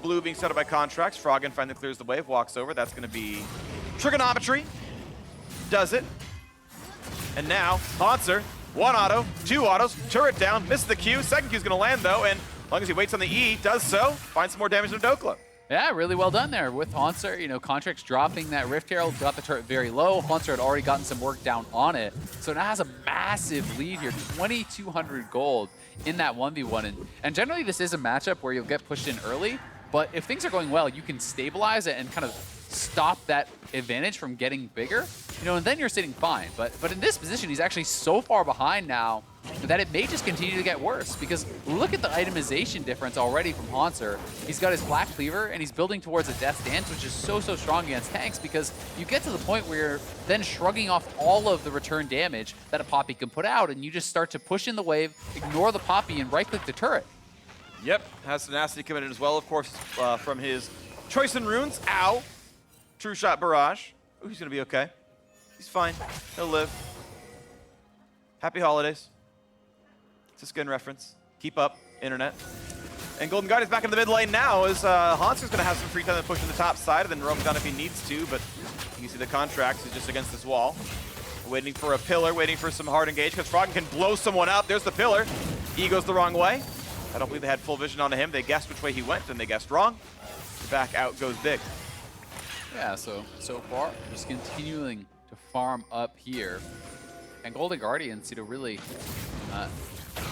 Blue being set up by Contractz. Froggen finally clears the wave, walks over. That's going to be trigonometry. Does it. And now, Hauntzer, 1 auto, 2 autos, turret down, missed the Q. Second Q is going to land though, and as long as he waits on the E, does so, finds some more damage to Dhokla. Yeah, really well done there with Hauntzer. You know, Contractz dropping that Rift Herald, got the turret very low. Hauntzer had already gotten some work down on it. So now has a massive lead here, 2,200 gold in that 1v1. And generally this is a matchup where you'll get pushed in early, but if things are going well, you can stabilize it and kind of stop that advantage from getting bigger, you know, and then you're sitting fine. But in this position, he's actually so far behind now that it may just continue to get worse, because look at the itemization difference already from Hauntzer. He's got his Black Cleaver, and he's building towards a Death Dance, which is so strong against tanks, because you get to the point where you're then shrugging off all of the return damage that a Poppy can put out, and you just start to push in the wave, ignore the Poppy, and right-click the turret. Yep, has tenacity coming in as well, of course, from his choice in runes. Ow! True Shot Barrage. Ooh, he's going to be okay. He's fine. He'll live. Happy holidays. It's a skin reference. Keep up, internet. And Golden Guardian's back in the mid lane now as Hauntzer's going to have some free time to push to the top side and then roam down if he needs to, but you can see the Contractz is just against this wall. Waiting for a pillar, waiting for some hard engage, because Froggen can blow someone up. There's the pillar. E goes the wrong way. I don't believe they had full vision on him. They guessed which way he went, and they guessed wrong. Back out goes Big. Yeah, so far, just continuing to farm up here. And Golden Guardians, you know, really,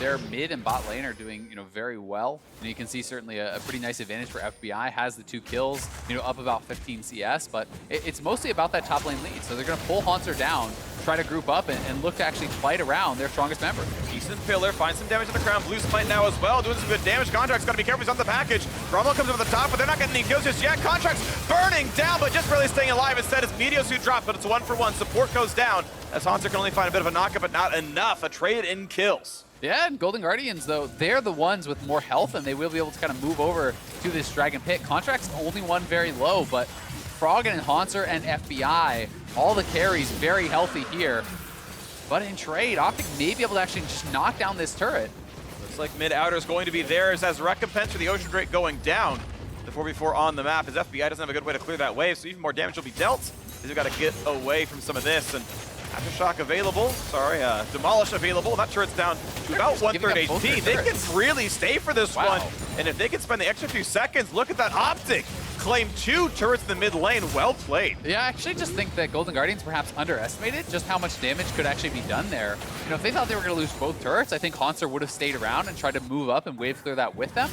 their mid and bot lane are doing, you know, very well. And you can see certainly a pretty nice advantage for FBI. Has the 2 kills, you know, up about 15 CS, but it's mostly about that top lane lead. So they're going to pull Hauntzer down, try to group up, and look to actually fight around their strongest member. Decent pillar, finds some damage to the crown. Blue Smite now as well, doing some good damage. Contract's got to be careful, he's on the package. Braum comes over the top, but they're not getting any kills just yet. Contract's burning down, but just barely staying alive. Instead, it's Meteos who drops, but it's 1-for-1. Support goes down, as Hauntzer can only find a bit of a knockup, but not enough. A trade in kills. Yeah, and Golden Guardians, though, they're the ones with more health, and they will be able to kind of move over to this Dragon Pit. Contract's only one very low, but Froggen and Hauntzer and FBI, all the carries very healthy here. But in trade, OpTic may be able to actually just knock down this turret. Looks like mid-outer is going to be theirs as recompense for the Ocean Drake going down. The 4v4 on the map, as FBI doesn't have a good way to clear that wave, so even more damage will be dealt. They've got to get away from some of this, and Aftershock available, Demolish available. That turret's down to about 1/3 HP. They can really stay for this one. And if they can spend the extra few seconds, look at that OpTic. Claim 2 turrets in the mid lane. Well played. Yeah, I actually just think that Golden Guardians perhaps underestimated just how much damage could actually be done there. You know, if they thought they were going to lose both turrets, I think Hauntzer would have stayed around and tried to move up and wave clear that with them.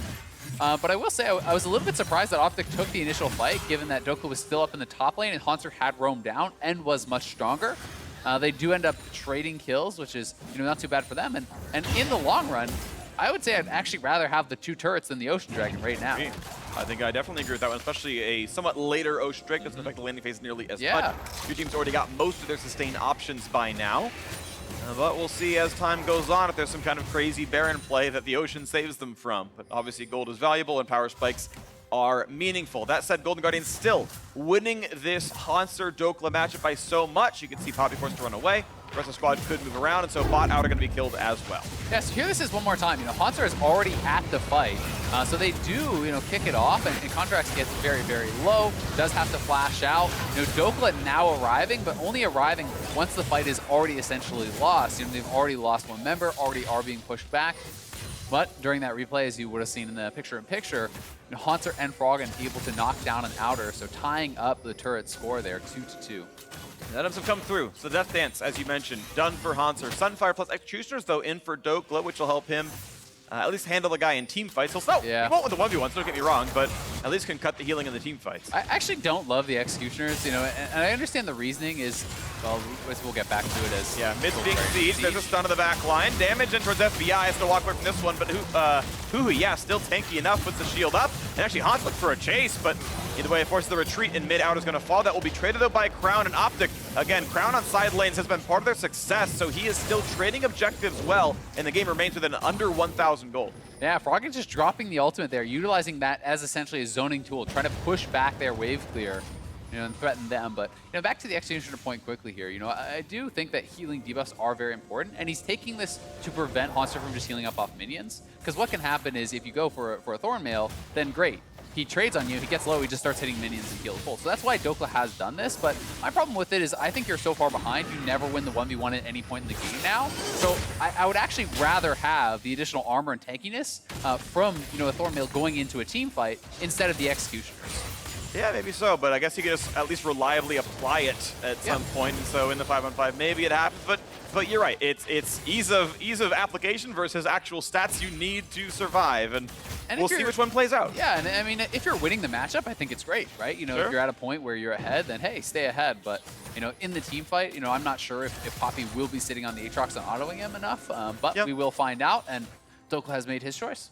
But I will say, I was a little bit surprised that OpTic took the initial fight, given that Dhokla was still up in the top lane and Hauntzer had roamed down and was much stronger. They do end up trading kills, which is, you know, not too bad for them. And in the long run, I would say I'd actually rather have the 2 turrets than the Ocean Dragon right now. I think I definitely agree with that one, especially a somewhat later Ocean Drake doesn't affect the landing phase nearly as much. Your team's already got most of their sustained options by now. But we'll see as time goes on if there's some kind of crazy Baron play that the Ocean saves them from. But obviously gold is valuable and power spikes are meaningful. That said, Golden Guardians still winning this Hauntzer Dhokla matchup by so much. You can see Poppy forced to run away. The rest of the squad could move around, and so bot out are going to be killed as well. Yeah, so here this is one more time. Hauntzer is already at the fight, so they do, kick it off, and Contractz gets very, very low. Does have to flash out. Dhokla now arriving, but only arriving once the fight is already essentially lost. They've already lost one member, already are being pushed back. But during that replay, as you would have seen in the picture-in-picture, Hauntzer and Froggen able to knock down an outer, so tying up the turret score there, 2-2. Items have come through. So Death Dance, as you mentioned, done for Hauntzer. Sunfire plus Executioners, though, in for Dhokla, which will help him at least handle the guy in team fights. He won't with the 1v1s, don't get me wrong, but at least can cut the healing in the team fights. I actually don't love the Executioners, and I understand the reasoning is, well, we'll get back to it as... Yeah, mid's being sieged. There's a stun to the back line. Damage in towards FBI. Has to walk away from this one, but huhi, yeah, still tanky enough. Puts the shield up. And actually, Hans looks for a chase, but either way, it forces the retreat, and mid out is going to fall. That will be traded, though, by Crown and OpTic. Again, Crown on side lanes has been part of their success, so he is still trading objectives well, and the game remains within under 1,000 gold. Yeah, Froggen just dropping the ultimate there, utilizing that as essentially a zoning tool, trying to push back their wave clear, and threaten them. But back to the Executioner point quickly here. I do think that healing debuffs are very important, and he's taking this to prevent Hauntzer from just healing up off minions. Because what can happen is if you go for a Thornmail, then great. He trades on you, he gets low, he just starts hitting minions and heals full. So that's why Dhokla has done this, but my problem with it is I think you're so far behind, you never win the 1v1 at any point in the game now. So I would actually rather have the additional armor and tankiness from a Thornmail going into a team fight instead of the Executioners. Yeah, maybe so, but I guess you can just at least reliably apply it at some point. And so in the 5-on-5, maybe it happens. But you're right. It's ease of application versus actual stats you need to survive, and we'll see which one plays out. Yeah, and I mean, if you're winning the matchup, I think it's great, right? If you're at a point where you're ahead, then hey, stay ahead. But in the team fight, I'm not sure if Poppy will be sitting on the Aatrox and autoing him enough, but we will find out. And Dhokla has made his choice.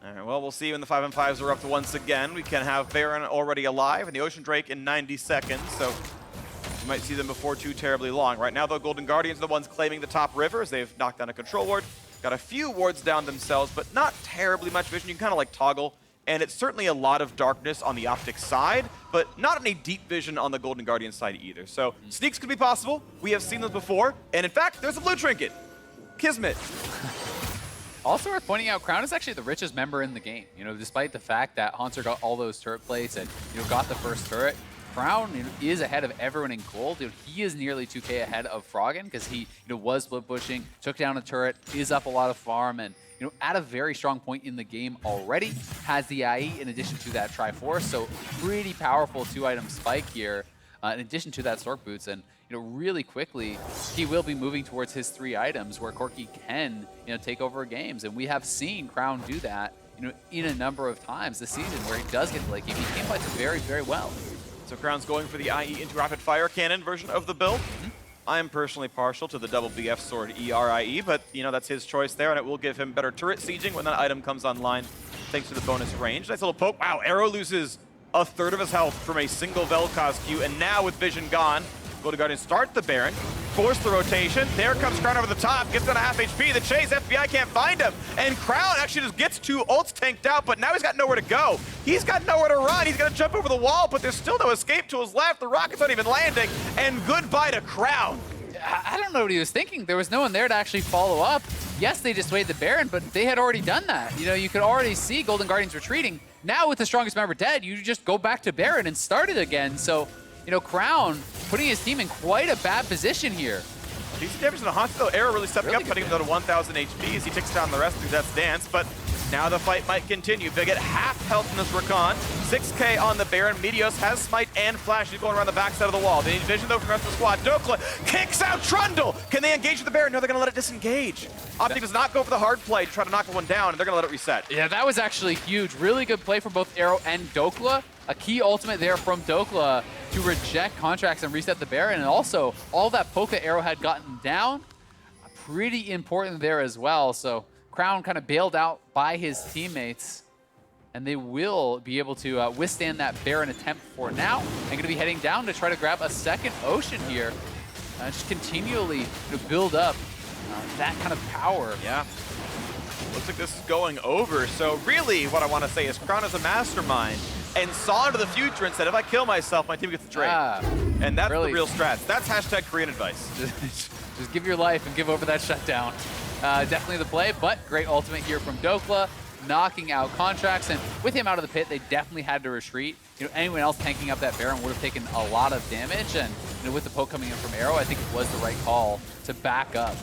All right, well, we'll see when the 5-on-5s are up to once again. We can have Baron already alive and the Ocean Drake in 90 seconds, so you might see them before too terribly long. Right now, the Golden Guardians are the ones claiming the top river as they've knocked down a control ward. Got a few wards down themselves, but not terribly much vision. You can kind of like toggle, and it's certainly a lot of darkness on the OpTic side, but not any deep vision on the Golden Guardian side either. So sneaks could be possible. We have seen them before, and in fact, there's a blue trinket. Kismet. Also worth pointing out, Crown is actually the richest member in the game. Despite the fact that Hauntzer got all those turret plates and got the first turret, Crown is ahead of everyone in gold. He is nearly 2K ahead of Froggen because he was split pushing, took down a turret, is up a lot of farm, and at a very strong point in the game already, has the IE in addition to that Triforce. So pretty powerful 2-item spike here, in addition to that Stork Boots. And really quickly, he will be moving towards his 3 items where Corki can, take over games. And we have seen Crown do that, in a number of times this season where he does get the late game. He game fights very, very well. So Crown's going for the IE into rapid fire cannon version of the build. I'm personally partial to the double BF sword ERIE, but that's his choice there, and it will give him better turret sieging when that item comes online, thanks to the bonus range. Nice little poke. Wow, Arrow loses a third of his health from a single Vel'Koz Q, and now with vision gone, Golden Guardians start the Baron, force the rotation. There comes Crown over the top, gets down to half HP. The chase, FBI can't find him. And Crown actually just gets 2 ults tanked out, but now he's got nowhere to go. He's got nowhere to run. He's gonna jump over the wall, but there's still no escape to his left. The rocket's not even landing, and goodbye to Crown. I don't know what he was thinking. There was no one there to actually follow up. Yes, they dissuaded the Baron, but they had already done that. You could already see Golden Guardians retreating. Now with the strongest member dead, you just go back to Baron and start it again. So, Crown putting his team in quite a bad position here. Decent damage to the Hauntzer, though. Arrow really stepping up, cutting him down to 1,000 HP as he takes down the rest through Death's Dance. But now the fight might continue. They get half health in this Rakan. 6K on the Baron. Meteos has Smite and Flash. He's going around the backside of the wall. They need vision, though, from the rest of the squad. Dhokla kicks out Trundle. Can they engage with the Baron? No, they're going to let it disengage. OpTic does not go for the hard play to try to knock one down, and they're going to let it reset. Yeah, that was actually huge. Really good play from both Arrow and Dhokla. A key ultimate there from Dhokla to reject Contractz and reset the Baron, and also all that poke that Arrow had gotten down, pretty important there as well. So Crown kind of bailed out by his teammates, and they will be able to withstand that Baron attempt for now, and going to be heading down to try to grab a second Ocean here. Just continually build up that kind of power. Yeah. Looks like this is going over. So really what I want to say is Crown is a mastermind and saw into the future and said, if I kill myself, my team gets the trade. And that's really the real strats. That's hashtag Korean advice. Just give your life and give over that shutdown. Definitely the play, but great ultimate here from Dhokla, knocking out Contractz, and with him out of the pit, they definitely had to retreat. Anyone else tanking up that Baron would have taken a lot of damage, and with the poke coming in from Arrow, I think it was the right call to back up.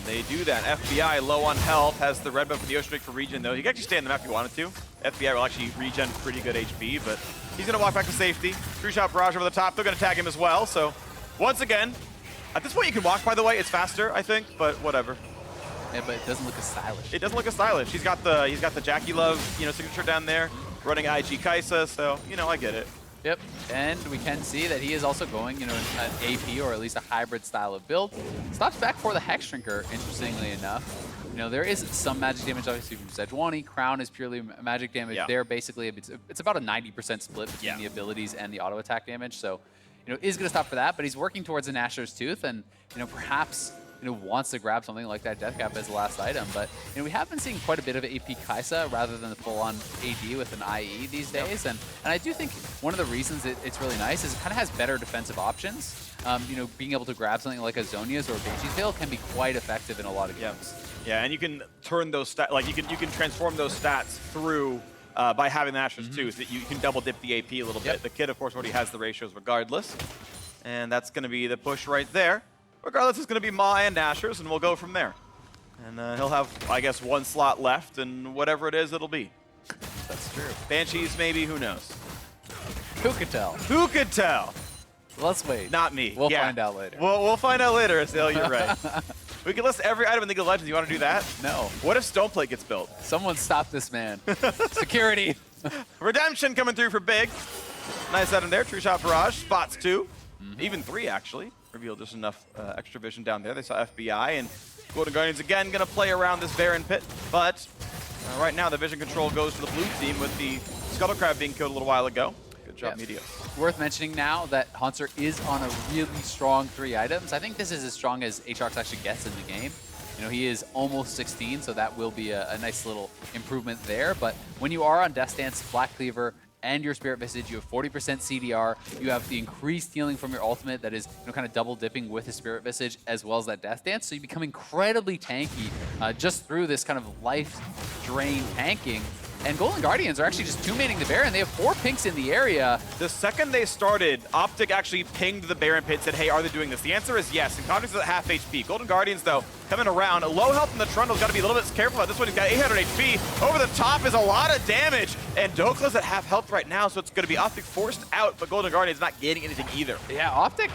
They do that. FBI low on health, has the red buff for the Ocean Drake for regen though. You can actually stay on the map if you wanted to. FBI will actually regen pretty good HP, but he's gonna walk back to safety. 3-shot barrage over the top, they're gonna tag him as well. So once again, at this point you can walk, by the way, it's faster, I think, but whatever. Yeah, but it doesn't look as stylish. It doesn't look as stylish. He's got the Jackie Love, signature down there, running IG Kaisa, so I get it. Yep, and we can see that he is also going, an AP or at least a hybrid style of build. Stops back for the Hex Shrinker, interestingly enough. There is some magic damage obviously from Sejuani. Crown is purely magic damage. Yeah. There, basically, it's about a 90% split between the abilities and the auto attack damage. So, is going to stop for that, but he's working towards a Nashor's Tooth, and perhaps wants to grab something like that Death Cap as the last item. But we have been seeing quite a bit of AP Kaisa rather than the full-on AD with an IE these days. And I do think one of the reasons it's really nice is it kind of has better defensive options. Being able to grab something like a Zhonya's or a Beijing's Veil can be quite effective in a lot of games. Yeah, and you can turn those stats, like you can transform those stats through by having the Nashor's Tooth. That you can double dip the AP a little bit. The kid, of course, already has the ratios regardless. And that's going to be the push right there. Regardless, it's going to be Ma and Nashor's, and we'll go from there. And he'll have, I guess, one slot left, and whatever it is, it'll be. That's true. Banshees, maybe, who knows? Who could tell? Who could tell? Let's wait. Not me. We'll find out later. We'll find out later, Ezreal, you're right. We can list every item in League of Legends. You want to do that? No. What if Stoneplate gets built? Someone stop this man. Security. Redemption coming through for Big. Nice item there. True Shot Barrage. Spots 2. Even 3, actually. Revealed just enough extra vision down there. They saw FBI, and Golden Guardians again going to play around this Baron pit. But right now, the vision control goes to the blue team with the Scuttle Crab being killed a little while ago. Good job, Meteos. Worth mentioning now that Hauntzer is on a really strong 3 items. I think this is as strong as Aatrox actually gets in the game. He is almost 16, so that will be a nice little improvement there. But when you are on Death Stance, Black Cleaver, and your Spirit Visage, you have 40% CDR. You have the increased healing from your ultimate that is kind of double dipping with the Spirit Visage as well as that Death Dance. So you become incredibly tanky just through this kind of life drain tanking. And Golden Guardians are actually just 2-maning the Baron. They have 4 pinks in the area. The second they started, OpTic actually pinged the Baron pit, said, hey, are they doing this? The answer is yes, and Contractz is at half HP. Golden Guardians, though, coming around. Low health in the Trundle's got to be a little bit careful about this one. He's got 800 HP. Over the top is a lot of damage, and Dhokla's at half health right now, so it's going to be OpTic forced out, but Golden Guardians not gaining anything either. Yeah, OpTic,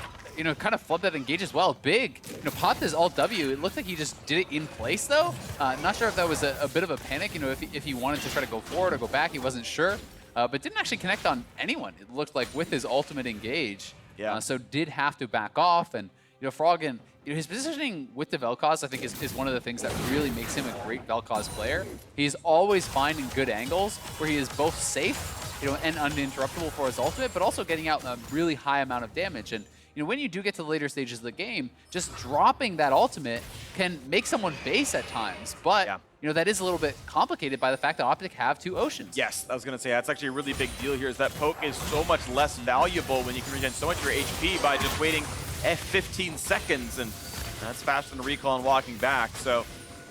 kind of flubbed that engage as well. Big, popped his alt W. It looked like he just did it in place, though. Not sure if that was a bit of a panic, if he wanted to try to go forward or go back. He wasn't sure, but didn't actually connect on anyone. It looked like with his ultimate engage. Yeah. So did have to back off. And, Froggen, his positioning with the Vel'Koz, I think, is one of the things that really makes him a great Vel'Koz player. He's always finding good angles where he is both safe, and uninterruptible for his ultimate, but also getting out a really high amount of damage. And when you do get to the later stages of the game, just dropping that ultimate can make someone base at times. But, that is a little bit complicated by the fact that OpTic have 2 Oceans. Yes, I was going to say, that's actually a really big deal here, is that poke is so much less valuable when you can regen so much of your HP by just waiting 15 seconds, and that's faster than recall and walking back. So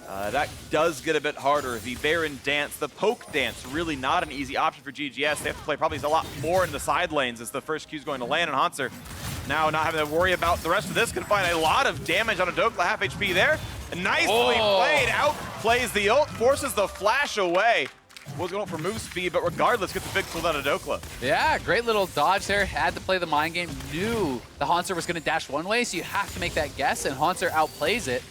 that does get a bit harder. The Baron dance, the poke dance, really not an easy option for GGS. They have to play probably a lot more in the side lanes as the first Q's going to land on Hauntzer. Now not having to worry about the rest of this, can find a lot of damage on a Dhokla, half HP there. Nicely played, outplays the ult, forces the flash away. Was going for move speed, but regardless, gets a big pull down of Dhokla. Yeah, great little dodge there. Had to play the mind game. Knew the Hauntzer was going to dash one way, so you have to make that guess, and Hauntzer outplays it.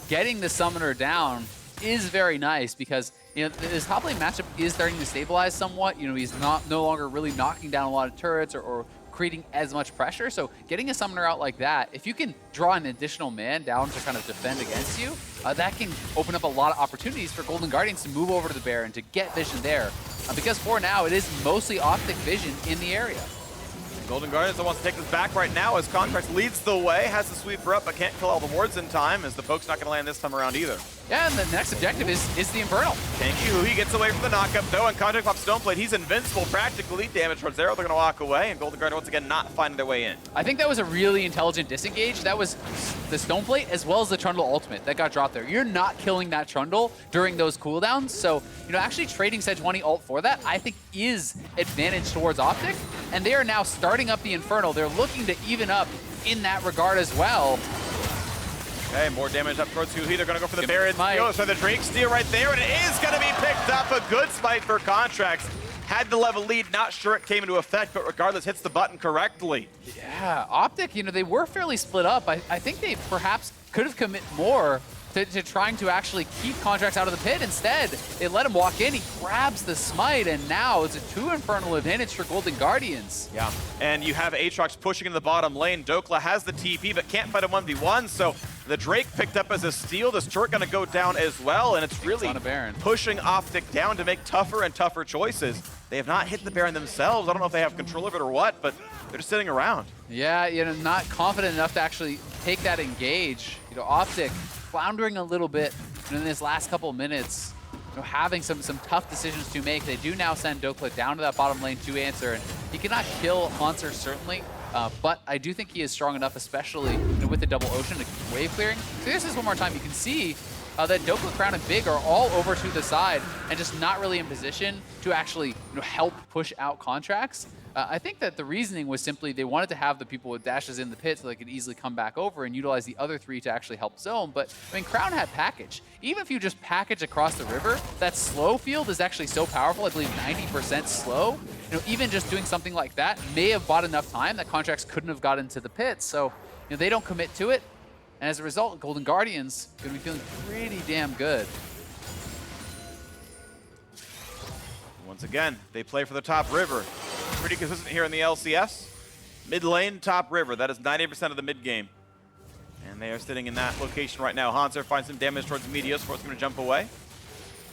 Getting the summoner down is very nice because his top lane matchup is starting to stabilize somewhat. He's no longer really knocking down a lot of turrets or creating as much pressure. So getting a summoner out like that, if you can draw an additional man down to kind of defend against you, that can open up a lot of opportunities for Golden Guardians to move over to the Baron, to get vision there. Because for now, it is mostly OpTic vision in the area. Golden Guardians wants to take this back right now as Contractz leads the way, has the sweeper up, but can't kill all the wards in time, as the poke's not going to land this time around either. Yeah, and the next objective is the Infernal. Tanky Huhi gets away from the knockup though, and Contractz pops Stoneblade. He's invincible practically. Damage towards Ezreal, they're going to walk away, and Golden Guardians once again not finding their way in. I think that was a really intelligent disengage. That was the Stoneblade as well as the Trundle ultimate that got dropped there. You're not killing that Trundle during those cooldowns, so actually trading Sejuani ult for that, I think is advantage towards OpTic, and they are now starting up the Infernal. They're looking to even up in that regard as well. Okay, more damage up towards Huhi. They're going to go for the Baron. So the Drake steal right there, and it is going to be picked up. A good smite for Contractz. Had the level lead, not sure it came into effect, but regardless, hits the button correctly. Yeah, OpTic, they were fairly split up. I think they perhaps could have commit more to trying to actually keep Contractz out of the pit. Instead, they let him walk in, he grabs the smite, and now it's a 2 Infernal advantage for Golden Guardians. Yeah, and you have Aatrox pushing in the bottom lane. Dhokla has the TP, but can't fight a 1v1, so the Drake picked up as a steal. This turret gonna go down as well, and it's really pushing OpTic down to make tougher and tougher choices. They have not hit the Baron themselves. I don't know if they have control of it or what, but they're just sitting around. Yeah, not confident enough to actually take that engage. OpTic floundering a little bit in this last couple of minutes, having some tough decisions to make. They do now send Dhokla down to that bottom lane to answer, and he cannot kill Hauntzer certainly, but I do think he is strong enough, especially with the double ocean to keep wave clearing. So this is one more time, you can see that Dhokla, Crown, and Big are all over to the side and just not really in position to actually help push out Contractz. I think that the reasoning was simply they wanted to have the people with dashes in the pit so they could easily come back over and utilize the other 3 to actually help zone. But, Crown had package. Even if you just package across the river, that slow field is actually so powerful. I believe 90% slow. Even just doing something like that may have bought enough time that Contractz couldn't have got into the pit. So, they don't commit to it. And as a result, Golden Guardians are going to be feeling pretty damn good. Once again, they play for the top river. Pretty consistent here in the LCS. Mid lane, top river. That is 90% of the mid game. And they are sitting in that location right now. Hauntzer finds some damage towards Meteos. Force going to jump away.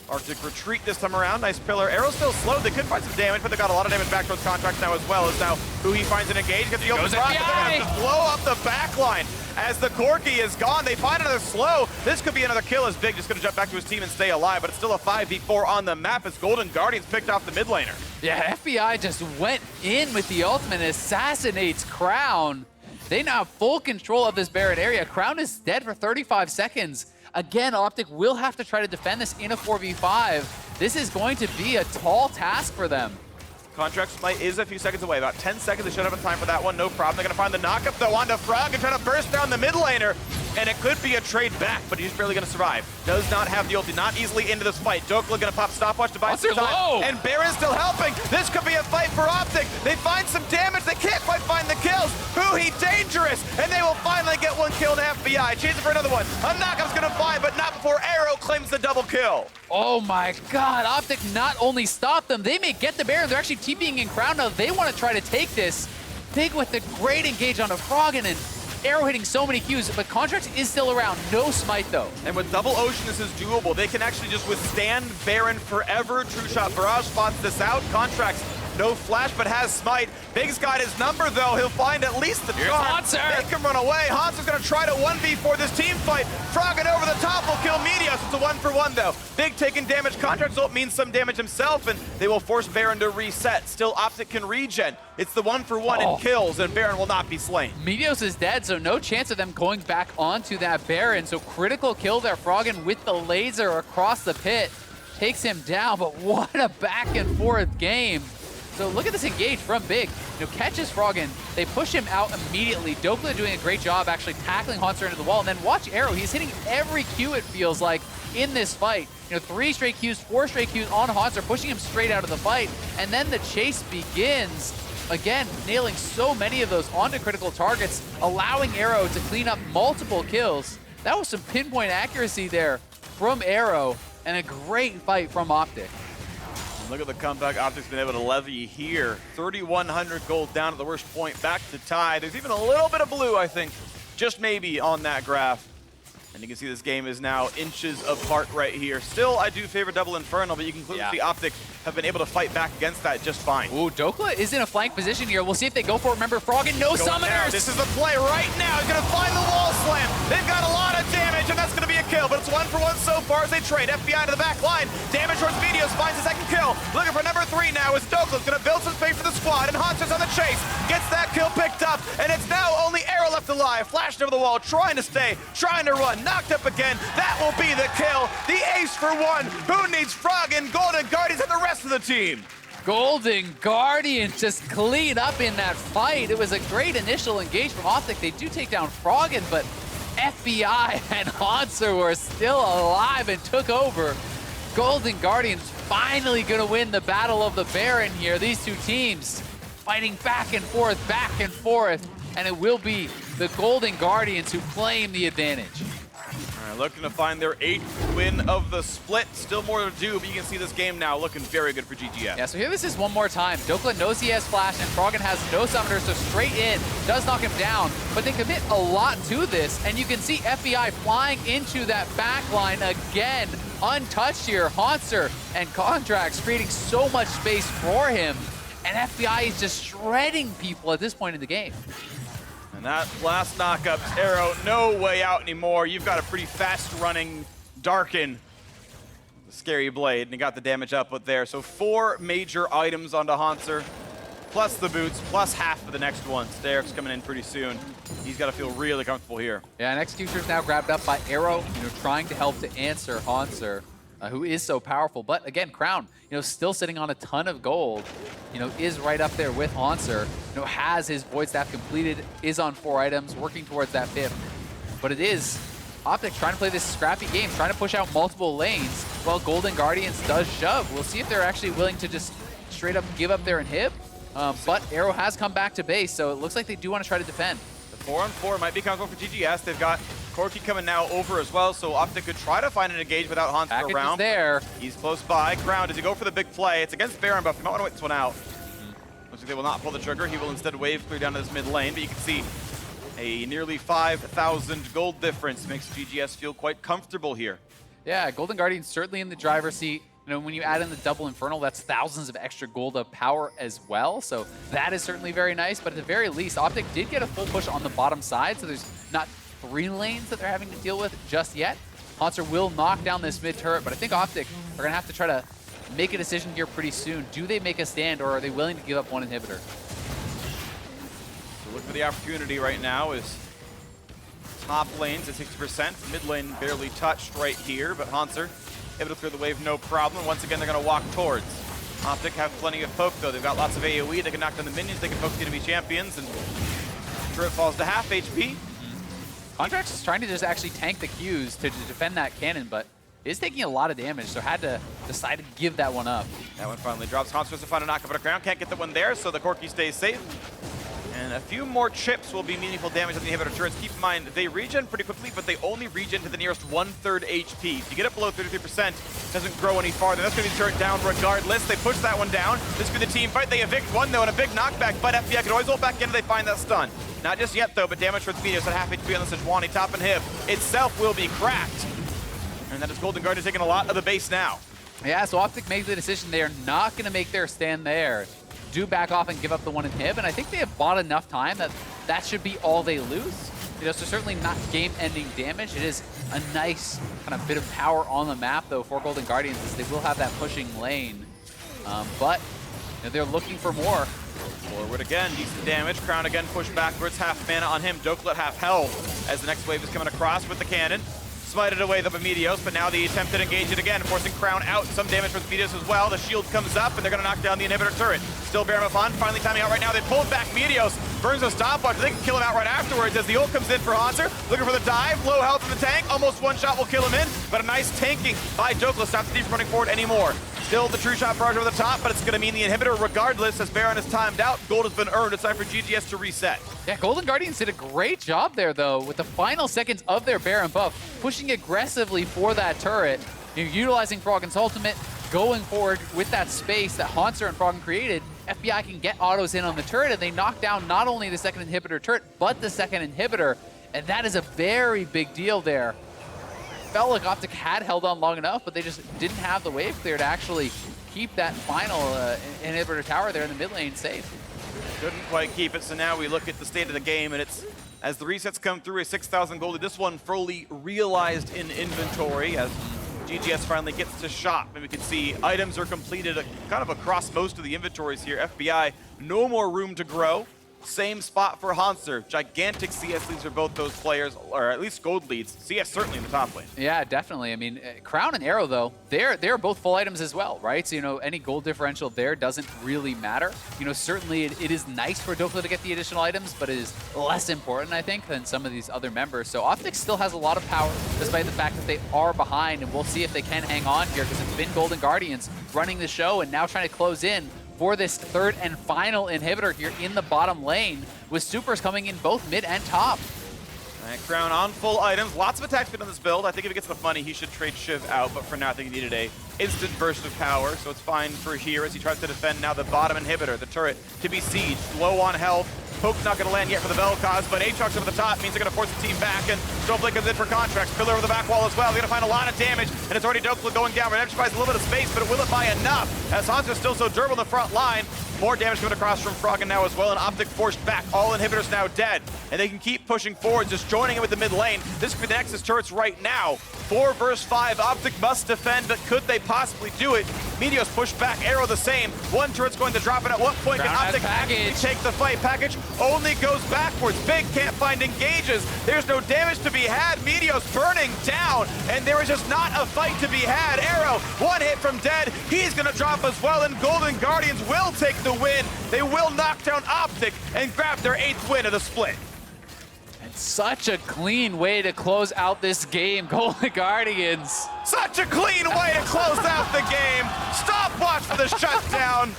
Arctic retreat this time around. Nice pillar. Arrow's still slow. They could find some damage, but they got a lot of damage back towards Contractz now as well. As now Huhi finds an engage. Gets the open rock. They're going to have to blow up the back line. As the Corki is gone, they find another slow. This could be another kill as Big just going to jump back to his team and stay alive, but it's still a 5v4 on the map as Golden Guardians picked off the mid laner. Yeah, FBI just went in with the ultimate and assassinates Crown. They now have full control of this Baron area. Crown is dead for 35 seconds. Again, OpTic will have to try to defend this in a 4v5. This is going to be a tall task for them. Contractz might is a few seconds away. About 10 seconds. They should have time for that one. No problem. They're going to find the knockup, though, onto Froggen, trying to burst down the mid laner. And it could be a trade back, but he's barely going to survive. Does not have the ulti. Not easily into this fight. Dhokla going to pop stopwatch to buy some time. And Baron's still helping. This could be a fight for OpTic. They find some damage. They can't quite find the kills. Huhi dangerous. And they will finally get one kill to FBI. Chasing for another one. A knockup's going to fly, but not before Arrow claims the double kill. Oh my god, OpTic not only stopped them, they may get the Baron. They're actually TPing in Crown now. They want to try to take this. Big with the great engage on a Froggen, and Arrow hitting so many Qs, but Contractz is still around. No smite though. And with double ocean, this is doable. They can actually just withstand Baron forever. True Shot Barrage spots this out. Contractz, no flash, but has smite. Big's got his number though. He'll find at least the charm. They can run away. Hauntzer's gonna try to 1v4 this team fight. Froggen over the top will kill Meteos. It's a 1-for-1 though. Big taking damage. Contractz ult means some damage himself, and they will force Baron to reset. Still, OpTic can regen. It's the 1-for-1 in kills, and Baron will not be slain. Meteos is dead, so no chance of them going back onto that Baron. So critical kill there. Froggen with the laser across the pit takes him down, but what a back and forth game. So look at this engage from Big. Catches Froggen. They push him out immediately. Dhokla doing a great job actually tackling Hauntzer into the wall. And then watch Arrow. He's hitting every Q, it feels like, in this fight. 3 straight Qs, 4 straight Qs on Hauntzer, pushing him straight out of the fight. And then the chase begins. Again, nailing so many of those onto critical targets, allowing Arrow to clean up multiple kills. That was some pinpoint accuracy there from Arrow, and a great fight from OpTic. Look at the comeback OpTic's been able to levy here. 3,100 gold down at the worst point, back to tie. There's even a little bit of blue, I think, just maybe on that graph. And you can see this game is now inches apart right here. Still, I do favor double Infernal, but you can clearly see OpTic have been able to fight back against that just fine. Ooh, Dhokla is in a flank position here. We'll see if they go for it. Remember, Froggen, no Going summoners! down. This is the play right now. He's going to find the wall slam. They've got a lot of damage, and that's going to be a kill, but it's 1-for-1 so far as they trade. FBI to the back line. Damage towards Meteos, finds a second kill. Looking for number 3 now as Dhokla's going to build some space for the squad, and Hauntzer's on the chase. Gets that kill picked up, and it's now only Arrow left alive. Flashed over the wall, trying to stay, trying to run. Knocked up again. That will be the kill. The ace for 1. Who needs Froggen, Golden Guardians, and the rest of the team? Golden Guardians just clean up in that fight. It was a great initial engage from OpTic. They do take down Froggen, but FBI and Hauntzer were still alive and took over. Golden Guardians finally gonna win the Battle of the Baron here. These two teams fighting back and forth, and it will be the Golden Guardians who claim the advantage. All right, looking to find their 8th win of the split. Still more to do, but you can see this game now looking very good for GGS. Yeah, so here this is one more time. Dhokla knows he has flash, and Froggen has no summoner, so straight in. Does knock him down, but they commit a lot to this, and you can see FBI flying into that back line again. Untouched here, Hauntzer and Contractz creating so much space for him, and FBI is just shredding people at this point in the game. And that last knockup, Arrow, no way out anymore. You've got a pretty fast-running Darken, the scary blade, and he got the damage output there. So 4 major items onto Hauntzer, plus the boots, plus half of the next one. Aatrox coming in pretty soon. He's got to feel really comfortable here. Yeah, and Executioner's now grabbed up by Arrow, trying to help to answer Hauntzer, who is so powerful. But again, Crown, still sitting on a ton of gold, is right up there with Hauntzer, has his Void Staff completed, is on 4 items, working towards that 5th. But it is OpTic trying to play this scrappy game, trying to push out multiple lanes, while Golden Guardians does shove. We'll see if they're actually willing to just straight up give up their inhib. But Arrow has come back to base, so it looks like they do want to try to defend. The 4-on-4 might be comfortable for GGS. They've got Corki coming now over as well, so OpTic could try to find an engage without Hauntzer Package around. is there. He's close by. Crown, does he go for the big play? It's against Baron buff. He might want to wait this one out. Looks like they will not pull the trigger. He will instead wave clear down to this mid lane, but you can see a nearly 5,000 gold difference makes GGS feel quite comfortable here. Yeah, Golden Guardians certainly in the driver's seat. When you add in the double Infernal, that's thousands of extra gold of power as well. So that is certainly very nice. But at the very least, OpTic did get a full push on the bottom side. So there's not 3 lanes that they're having to deal with just yet. Hauntzer will knock down this mid turret, but I think OpTic are going to have to try to make a decision here pretty soon. Do they make a stand, or are they willing to give up 1 inhibitor? So look for the opportunity right now is top lanes at 60%. Mid lane barely touched right here, but Hauntzer able to clear the wave, no problem. Once again, they're going to walk towards. OpTic have plenty of poke, though. They've got lots of AoE. They can knock down the minions. They can poke the enemy champions, and turret falls to half HP. Contractz is trying to just actually tank the Qs to defend that cannon, but is taking a lot of damage, so had to decide to give that one up. That one finally drops. Hauntzer to find a knockup, but a Crown can't get the one there, so the Corki stays safe. And a few more chips will be meaningful damage on the inhibitor turrets. Keep in mind, they regen pretty quickly, but they only regen to the nearest 1/3 HP. If you get it below 33%, it doesn't grow any farther. That's going to be turret down regardless. They push that one down. This could be the team fight. They evict one, though, and a big knockback, but FBI can always ult back in if they find that stun. Not just yet, though, but damage towards Meteos at half HP on the Sejuani. Top inhib itself will be cracked. And that is Golden Guardians taking a lot of the base now. Yeah, so OpTic made the decision they are not going to make their stand there. Do back off and give up the 1 inhib, and I think they have bought enough time that that should be all they lose. So certainly not game-ending damage. It is a nice kind of bit of power on the map, though, for Golden Guardians, as they will have that pushing lane. But they're looking for more. Forward again, decent damage. Crown again pushed backwards, half mana on him. Dhokla half health as the next wave is coming across with the cannon. Smited away the Meteos, but now the attempt to engage it again, forcing Crown out. Some damage from Meteos as well. The shield comes up, and they're going to knock down the inhibitor turret. Still Baron buff on, finally timing out right now. They pulled back Meteos, burns a stopwatch. They can kill him out right afterwards as the ult comes in for Hauntzer. Looking for the dive, low health in the tank. Almost one shot will kill him in, but a nice tanking by Dhokla stops the team from running forward anymore. Still the true shot barrage over the top, but it's going to mean the inhibitor regardless as Baron is timed out. Gold has been earned. It's time for GGS to reset. Yeah, Golden Guardians did a great job there, though, with the final seconds of their Baron buff, pushing aggressively for that turret, utilizing Froggen's ultimate, going forward with that space that Hauntzer and Froggen created, FBI can get autos in on the turret, and they knock down not only the second inhibitor turret, but the second inhibitor, and that is a very big deal there. Felt like OpTic had held on long enough, but they just didn't have the wave clear to actually keep that final inhibitor tower there in the mid lane safe. Couldn't quite keep it, so now we look at the state of the game, and it's, as the resets come through, a 6,000 gold. This one fully realized in inventory as GGS finally gets to shop, and we can see items are completed kind of across most of the inventories here. FBI, no more room to grow. Same spot for Hauntzer. Gigantic CS leads for both those players, or at least gold leads. CS certainly in the top lane. Yeah, definitely. I mean, Crown and Arrow, though, they're both full items as well, right? So, you know, any gold differential there doesn't really matter. You know, certainly it is nice for Dhokla to get the additional items, but it is less important, I think, than some of these other members. So OpTic still has a lot of power, despite the fact that they are behind, and we'll see if they can hang on here, because it's been Golden Guardians running the show and now trying to close in for this third and final inhibitor here in the bottom lane, with supers coming in both mid and top. Crown on full items, lots of attack speed on this build. I think if it gets the money, he should trade Shiv out, but for now I think he needed a instant burst of power, so it's fine for here as he tries to defend now the bottom inhibitor, the turret to be sieged, low on health. Poke's not going to land yet for the Vel'Koz, but Aatrox over the top means they're going to force the team back, and Snowflake comes in for Contractz. Pillar over the back wall as well. They're going to find a lot of damage, and it's already Dhokla going down. Redemption buys a little bit of space, but will it buy enough? As Hauntzer's still so durable in the front line. More damage coming across from Froggen now as well, and OpTic forced back. All inhibitors now dead, and they can keep pushing forward, just joining in with the mid lane. This could be the Nexus turrets right now. 4 versus 5. OpTic must defend, but could they possibly do it? Meteos pushed back, Arrow the same. One turret's going to drop, and at what point can OpTic actually take the fight? Package only goes backwards. Big can't find engages. There's no damage to be had. Meteos burning down, and there is just not a fight to be had. Arrow, one hit from dead. He's going to drop as well, and Golden Guardians will take the win. They will knock down OpTic and grab their 8th win of the split. Such a clean way to close out this game, Golden Guardians. Such a clean way to close out the game. Stopwatch for the shutdown.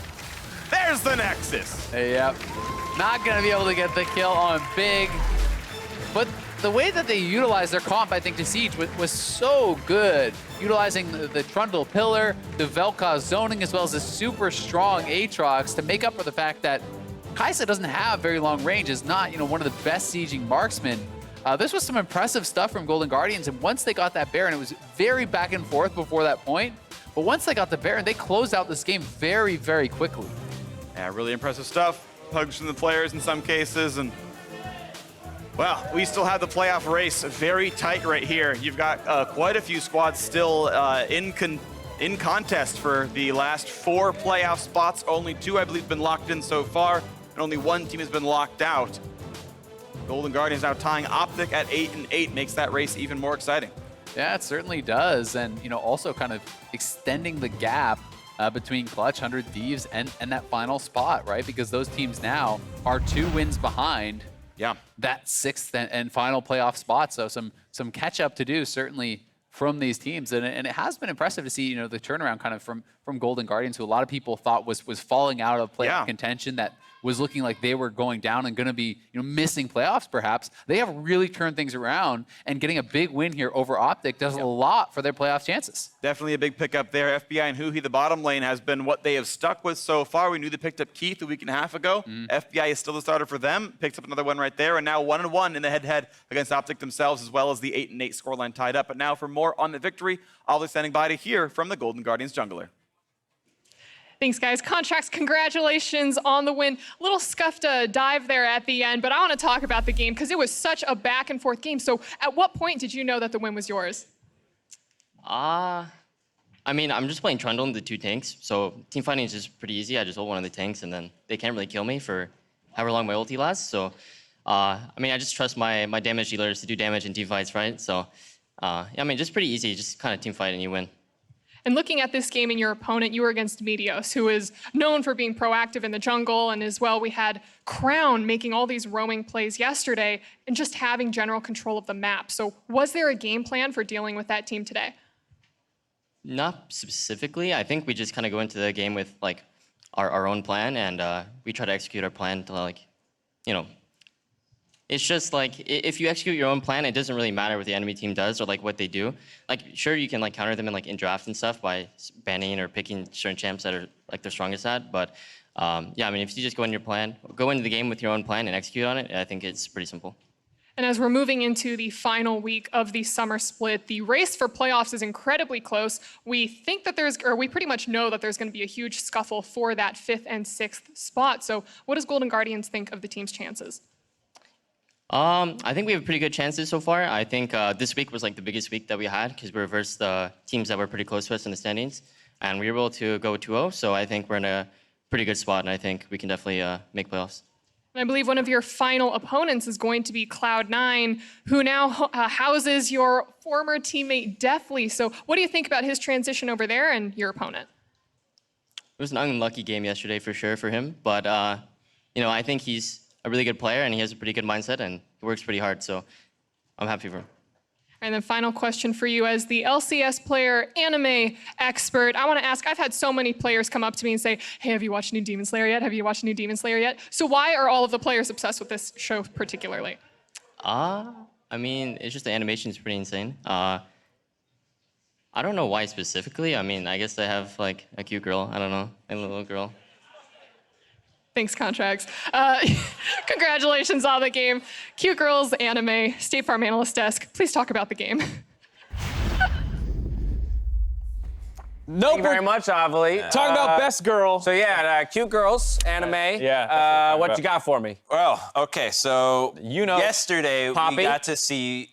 There's the Nexus. Yep. Not going to be able to get the kill on Big. But the way that they utilized their comp, I think, to Siege was so good. Utilizing the Trundle pillar, the Vel'Koz zoning, as well as the super strong Aatrox to make up for the fact that Kai'Sa doesn't have very long range, is not, you know, one of the best sieging marksmen. This was some impressive stuff from Golden Guardians, and once they got that Baron, it was very back and forth before that point. But once they got the Baron, they closed out this game very, very quickly. Yeah, really impressive stuff. Hugs from the players in some cases, and well, we still have the playoff race very tight right here. You've got quite a few squads still in contest for the last 4 playoff spots. Only 2, I believe, have been locked in so far, and only 1 team has been locked out. Golden Guardians now tying OpTic at 8-8, makes that race even more exciting. Yeah, it certainly does, and you know, also kind of extending the gap between Clutch, 100 Thieves, and that final spot, right? Because those teams now are 2 wins behind. Yeah, that 6th and final playoff spot. So some catch up to do, certainly, from these teams, and it has been impressive to see, you know, the turnaround kind of from Golden Guardians, who a lot of people thought was falling out of playoff contention, that was looking like they were going down and going to be, you know, missing playoffs perhaps. They have really turned things around, and getting a big win here over OpTic does a lot for their playoff chances. Definitely a big pickup there. FBI and huhi, the bottom lane, has been what they have stuck with so far. We knew they picked up Keith a week and a half ago. FBI is still the starter for them. Picks up another one right there, and now 1-1 in the head-to-head against OpTic themselves, as well as the 8-8 scoreline tied up. But now for more on the victory, I'll be standing by to hear from the Golden Guardians jungler. Thanks, guys. Contractz, congratulations on the win. A little scuffed dive there at the end, but I want to talk about the game because it was such a back-and-forth game. So at what point did you know that the win was yours? I mean, I'm just playing Trundle in the 2 tanks, so team fighting is just pretty easy. I just hold one of the tanks, and then they can't really kill me for however long my ulti lasts. So, I mean, I just trust my damage dealers to do damage in team fights, right? So, yeah, I mean, just pretty easy. Just kind of team fight and you win. And looking at this game and your opponent, you were against Meteos, who is known for being proactive in the jungle, and as well we had Crown making all these roaming plays yesterday and just having general control of the map. So was there a game plan for dealing with that team today? Not specifically. I think we just kind of go into the game with like our own plan, and we try to execute our plan to, like, you know, It's just like if you execute your own plan, it doesn't really matter what the enemy team does or like what they do. Like sure, you can like counter them in draft and stuff by banning or picking certain champs that are like they're strongest at. But yeah, I mean, if you just go into the game with your own plan and execute on it, I think it's pretty simple. And as we're moving into the final week of the summer split, the race for playoffs is incredibly close. We think that we pretty much know that there's going to be a huge scuffle for that 5th and 6th spot. So what does Golden Guardians think of the team's chances? I think we have pretty good chances so far. I think this week was like the biggest week that we had because we reversed the teams that were pretty close to us in the standings, and we were able to go 2-0. So I think we're in a pretty good spot, and I think we can definitely make playoffs. I believe one of your final opponents is going to be Cloud9, who now houses your former teammate Deathly. So what do you think about his transition over there and your opponent? It was an unlucky game yesterday for sure for him, but you know, I think he's a really good player and he has a pretty good mindset and he works pretty hard, so I'm happy for him. And then final question for you as the LCS player, anime expert. I want to ask, I've had so many players come up to me and say, hey, have you watched new Demon Slayer yet? Have you watched new Demon Slayer yet? So why are all of the players obsessed with this show particularly? I mean, it's just the animation is pretty insane. I don't know why specifically. I mean, I guess they have like a cute girl. I don't know, a little girl. Thanks, Contractz. Congratulations on the game. Cute girls, anime, State Farm Analyst Desk. Please talk about the game. Thank you very much, Avali. Talking about best girl. So yeah, cute girls, anime. Yeah. What you got for me? Well, okay, so yesterday Poppy. we got to see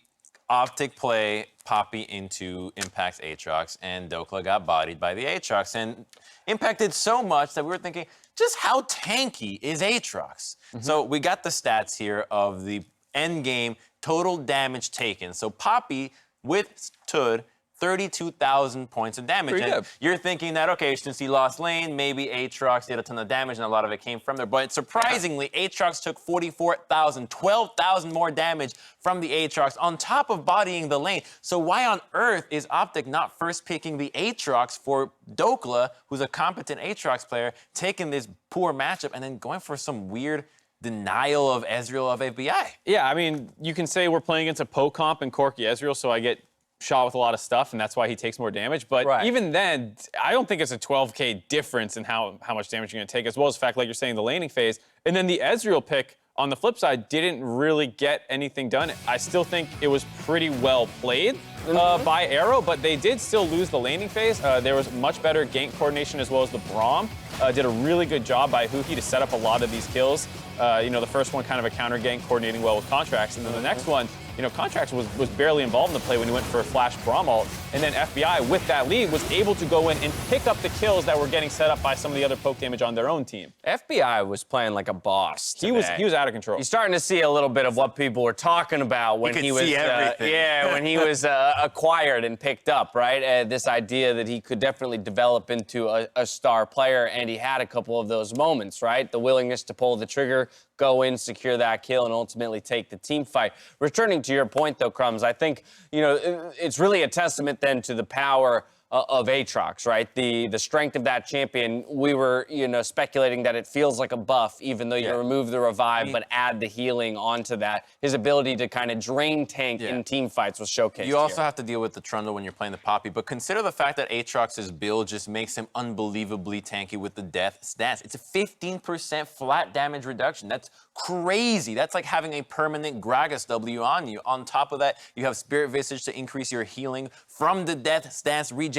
OpTic play Poppy into Impact's Aatrox, and Dhokla got bodied by the Aatrox, and impacted so much that we were thinking, just how tanky is Aatrox? So we got the stats here of the end game total damage taken. So Poppy withstood 32,000 points of damage. Pretty And good. you're thinking that, okay, since he lost lane, maybe Aatrox did a ton of damage and a lot of it came from there. But surprisingly, Aatrox took 44,000, 12,000 more damage from the Aatrox on top of bodying the lane. So why on earth is OpTic not first picking the Aatrox for Dhokla, who's a competent Aatrox player, taking this poor matchup and then going for some weird denial of Ezreal of FBI? Yeah, I mean, you can say we're playing against a Poke comp and Corki Ezreal, so I get shot with a lot of stuff, and that's why he takes more damage. But even then, I don't think it's a 12K difference in how much damage you're going to take, as well as the fact, like you're saying, the laning phase. And then the Ezreal pick, on the flip side, didn't really get anything done. I still think it was pretty well played by Arrow, but they did still lose the laning phase. There was much better gank coordination as well as the Braum. Did a really good job by Huhi to set up a lot of these kills. You know, the first one kind of a counter gank, coordinating well with Contractz, and then the next one, you know, Contractz was barely involved in the play when he went for a flash Braum ult, and then FBI, with that lead, was able to go in and pick up the kills that were getting set up by some of the other poke damage on their own team. FBI was playing like a boss today. He was out of control. You're starting to see a little bit of what people were talking about when he was when he was acquired and picked up, right? This idea that he could definitely develop into a star player, and he had a couple of those moments, right? The willingness to pull the trigger, go in, secure that kill, and ultimately take the team fight. Returning to your point, though, Crumbs, I think, you know, it's really a testament then to the power of Aatrox, right? The strength of that champion. We were, you know, speculating that it feels like a buff, even though you remove the revive, but add the healing onto that. His ability to kind of drain tank in team fights was showcased. You also have to deal with the Trundle when you're playing the Poppy, but consider the fact that Aatrox's build just makes him unbelievably tanky with the death stats. It's a 15% flat damage reduction. That's crazy. That's like having a permanent Gragas W on you. On top of that, you have Spirit Visage to increase your healing from the death stats regeneration.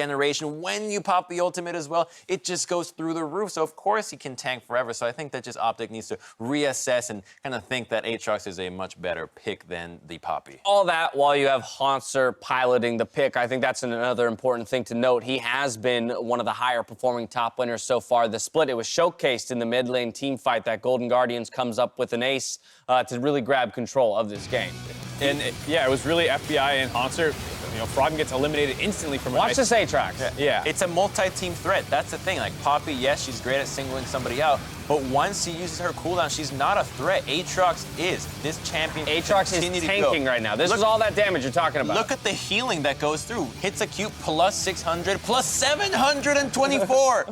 When you pop the ultimate as well, it just goes through the roof. So of course he can tank forever. So I think that just OpTic needs to reassess and kind of think that Aatrox is a much better pick than the Poppy. All that while you have Hauntzer piloting the pick. I think that's another important thing to note. He has been one of the higher performing top winners so far. The split, it was showcased in the mid lane team fight that Golden Guardians comes up with an ace to really grab control of this game. And yeah, it was really FBI and Hauntzer. You know, Froggen gets eliminated instantly from Watch this Aatrox. Yeah. It's a multi-team threat. That's the thing. Like Poppy, yes, she's great at singling somebody out, but once she uses her cooldown, she's not a threat. Aatrox is. This champion Aatrox is tanking right now. This is all that damage you're talking about. Look at the healing that goes through. Hits acute plus 600, plus 724.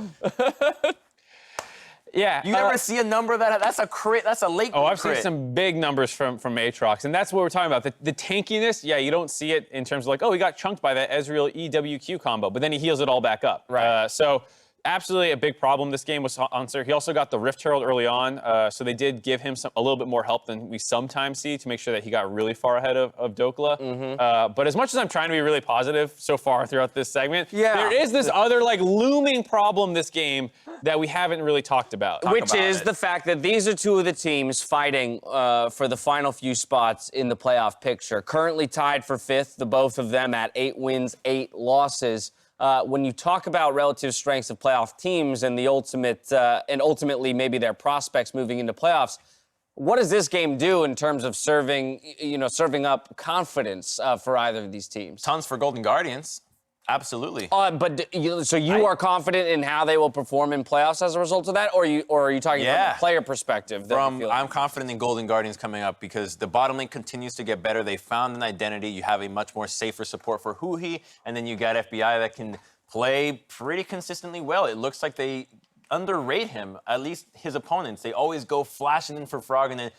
Yeah. You never see a number that's a crit. That's a late. Oh, I've crit. seen some big numbers from Aatrox, and that's what we're talking about. The tankiness, yeah, you don't see it in terms of like, oh, he got chunked by that Ezreal EWQ combo, but then he heals it all back up. Right. So absolutely a big problem this game was Hauntzer. He also got the Rift Herald early on, so they did give him a little bit more help than we sometimes see to make sure that he got really far ahead of Dhokla. But as much as I'm trying to be really positive so far throughout this segment, there is this other like looming problem this game that we haven't really talked about. Which is the fact that these are two of the teams fighting for the final few spots in the playoff picture. Currently tied for 5th, the both of them at 8 wins, 8 losses. When you talk about relative strengths of playoff teams and the ultimate, and ultimately maybe their prospects moving into playoffs, what does this game do in terms of serving up confidence for either of these teams? Tons for Golden Guardians. Absolutely. So you are confident in how they will perform in playoffs as a result of that, or are you talking from a player perspective? I'm confident in Golden Guardians coming up because the bottom lane continues to get better. They found an identity. You have a much more safer support for huhi, and then you got FBI that can play pretty consistently well. It looks like they underrate him, at least his opponents. They always go flashing in for Froggen, and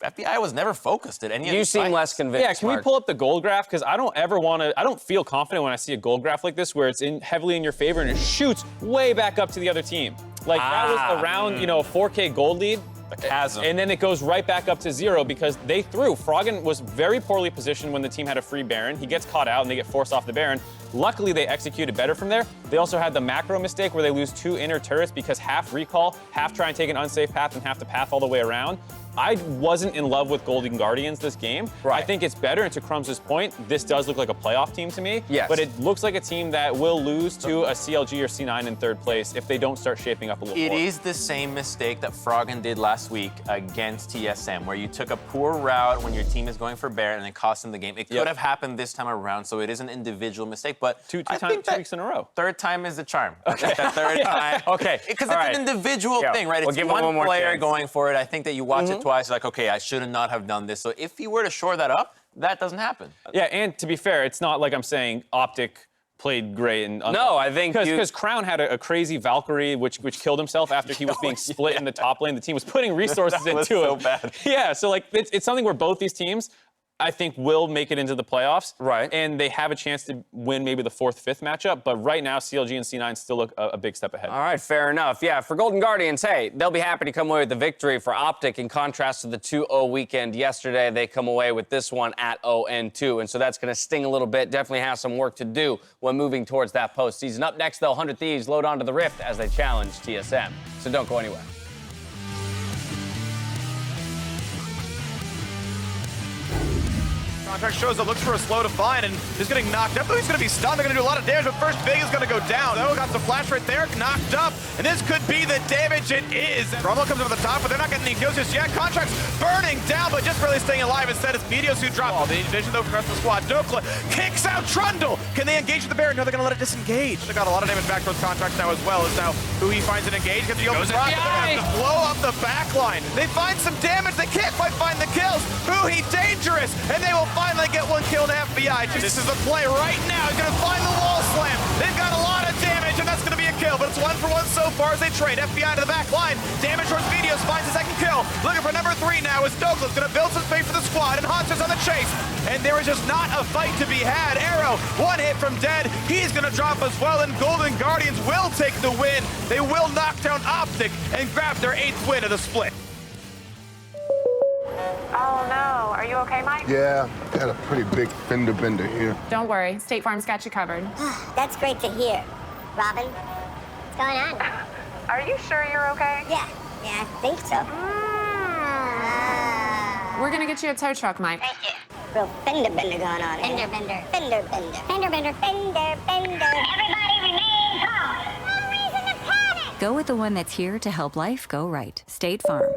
FBI was never focused at any of You these seem fights. less convinced. Yeah, can we pull up the gold graph? Because I don't feel confident when I see a gold graph like this where it's heavily in your favor and it shoots way back up to the other team. Like that was around, a 4K gold lead. A chasm. And then it goes right back up to 0 because they threw. Froggen was very poorly positioned when the team had a free Baron. He gets caught out and they get forced off the Baron. Luckily, they executed better from there. They also had the macro mistake where they lose 2 inner turrets because half recall, half try and take an unsafe path, and half the path all the way around. I wasn't in love with Golden Guardians this game. Right. I think it's better, and to Crumbs' point, this does look like a playoff team to me. Yes. But it looks like a team that will lose to a CLG or C9 in 3rd place if they don't start shaping up a little more. It is the same mistake that Froggen did last week against TSM, where you took a poor route when your team is going for Baron and it cost them the game. It could have happened this time around, so it is an individual mistake. But Two I think two weeks in a row. 3rd time is the charm. Okay. That 3rd time. Okay. Because All it's right. an individual thing, right? We'll It's give him one one more player chance. going for it. I think that you watch it twice, you're like, okay, I should not have done this. So if he were to shore that up, that doesn't happen. Yeah, and to be fair, it's not like I'm saying OpTic played great. No, I think because Crown had a crazy Valkyrie which killed himself after he was being split in the top lane. The team was putting resources That was into so him. bad. Yeah, so like it's something where both these teams, I think, will make it into the playoffs. Right. And they have a chance to win maybe the 4th, 5th matchup. But right now, CLG and C9 still look a big step ahead. All right, fair enough. Yeah, for Golden Guardians, hey, they'll be happy to come away with the victory. For OpTic, in contrast to the 2-0 weekend yesterday, they come away with this one at 0-2. And so that's going to sting a little bit. Definitely have some work to do when moving towards that postseason. Up next, though, 100 Thieves load onto the Rift as they challenge TSM. So don't go anywhere. Contractz shows up, looks for a slow to find, and is getting knocked up. He's going to be stunned. They're going to do a lot of damage, but first Big is going to go down. Oh, got some flash right there, knocked up, and this could be the damage it is. Trundle comes over the top, but they're not getting any kills just yet. Contractz burning down, but just barely staying alive. Instead, it's Meteos who drops. The vision, though, from the rest of the squad. Dhokla kicks out Trundle. Can they engage with the Baron? No, they're going to let it disengage. They got a lot of damage back towards Contractz now as well, as now huhi finds an engage, gets the open rock, but they're going to have to blow up the backline. They find some damage. They can't quite find the kills. huhi dangerous, and they will finally get one kill to FBI. This is the play right now. He's going to find the wall slam. They've got a lot of damage, and that's going to be a kill, but it's 1-for-1 so far as they trade. FBI to the back line. Damage towards Meteos, finds the 2nd kill. Looking for number 3 now as Dhokla's going to build some space for the squad, and Hauntzer's on the chase. And there is just not a fight to be had. Arrow, 1 hit from Dead. He's going to drop as well, and Golden Guardians will take the win. They will knock down OpTic and grab their 8th win of the split. Oh no, are you okay, Mike? Yeah, got a pretty big fender bender here. Don't worry, State Farm's got you covered. That's great to hear. Robin, what's going on? Are you sure you're okay? Yeah, I think so. We're gonna get you a tow truck, Mike. Thank you. Real fender bender going on here. Fender bender. Everybody remain calm. No reason to panic. Go with the one that's here to help life go right. State Farm.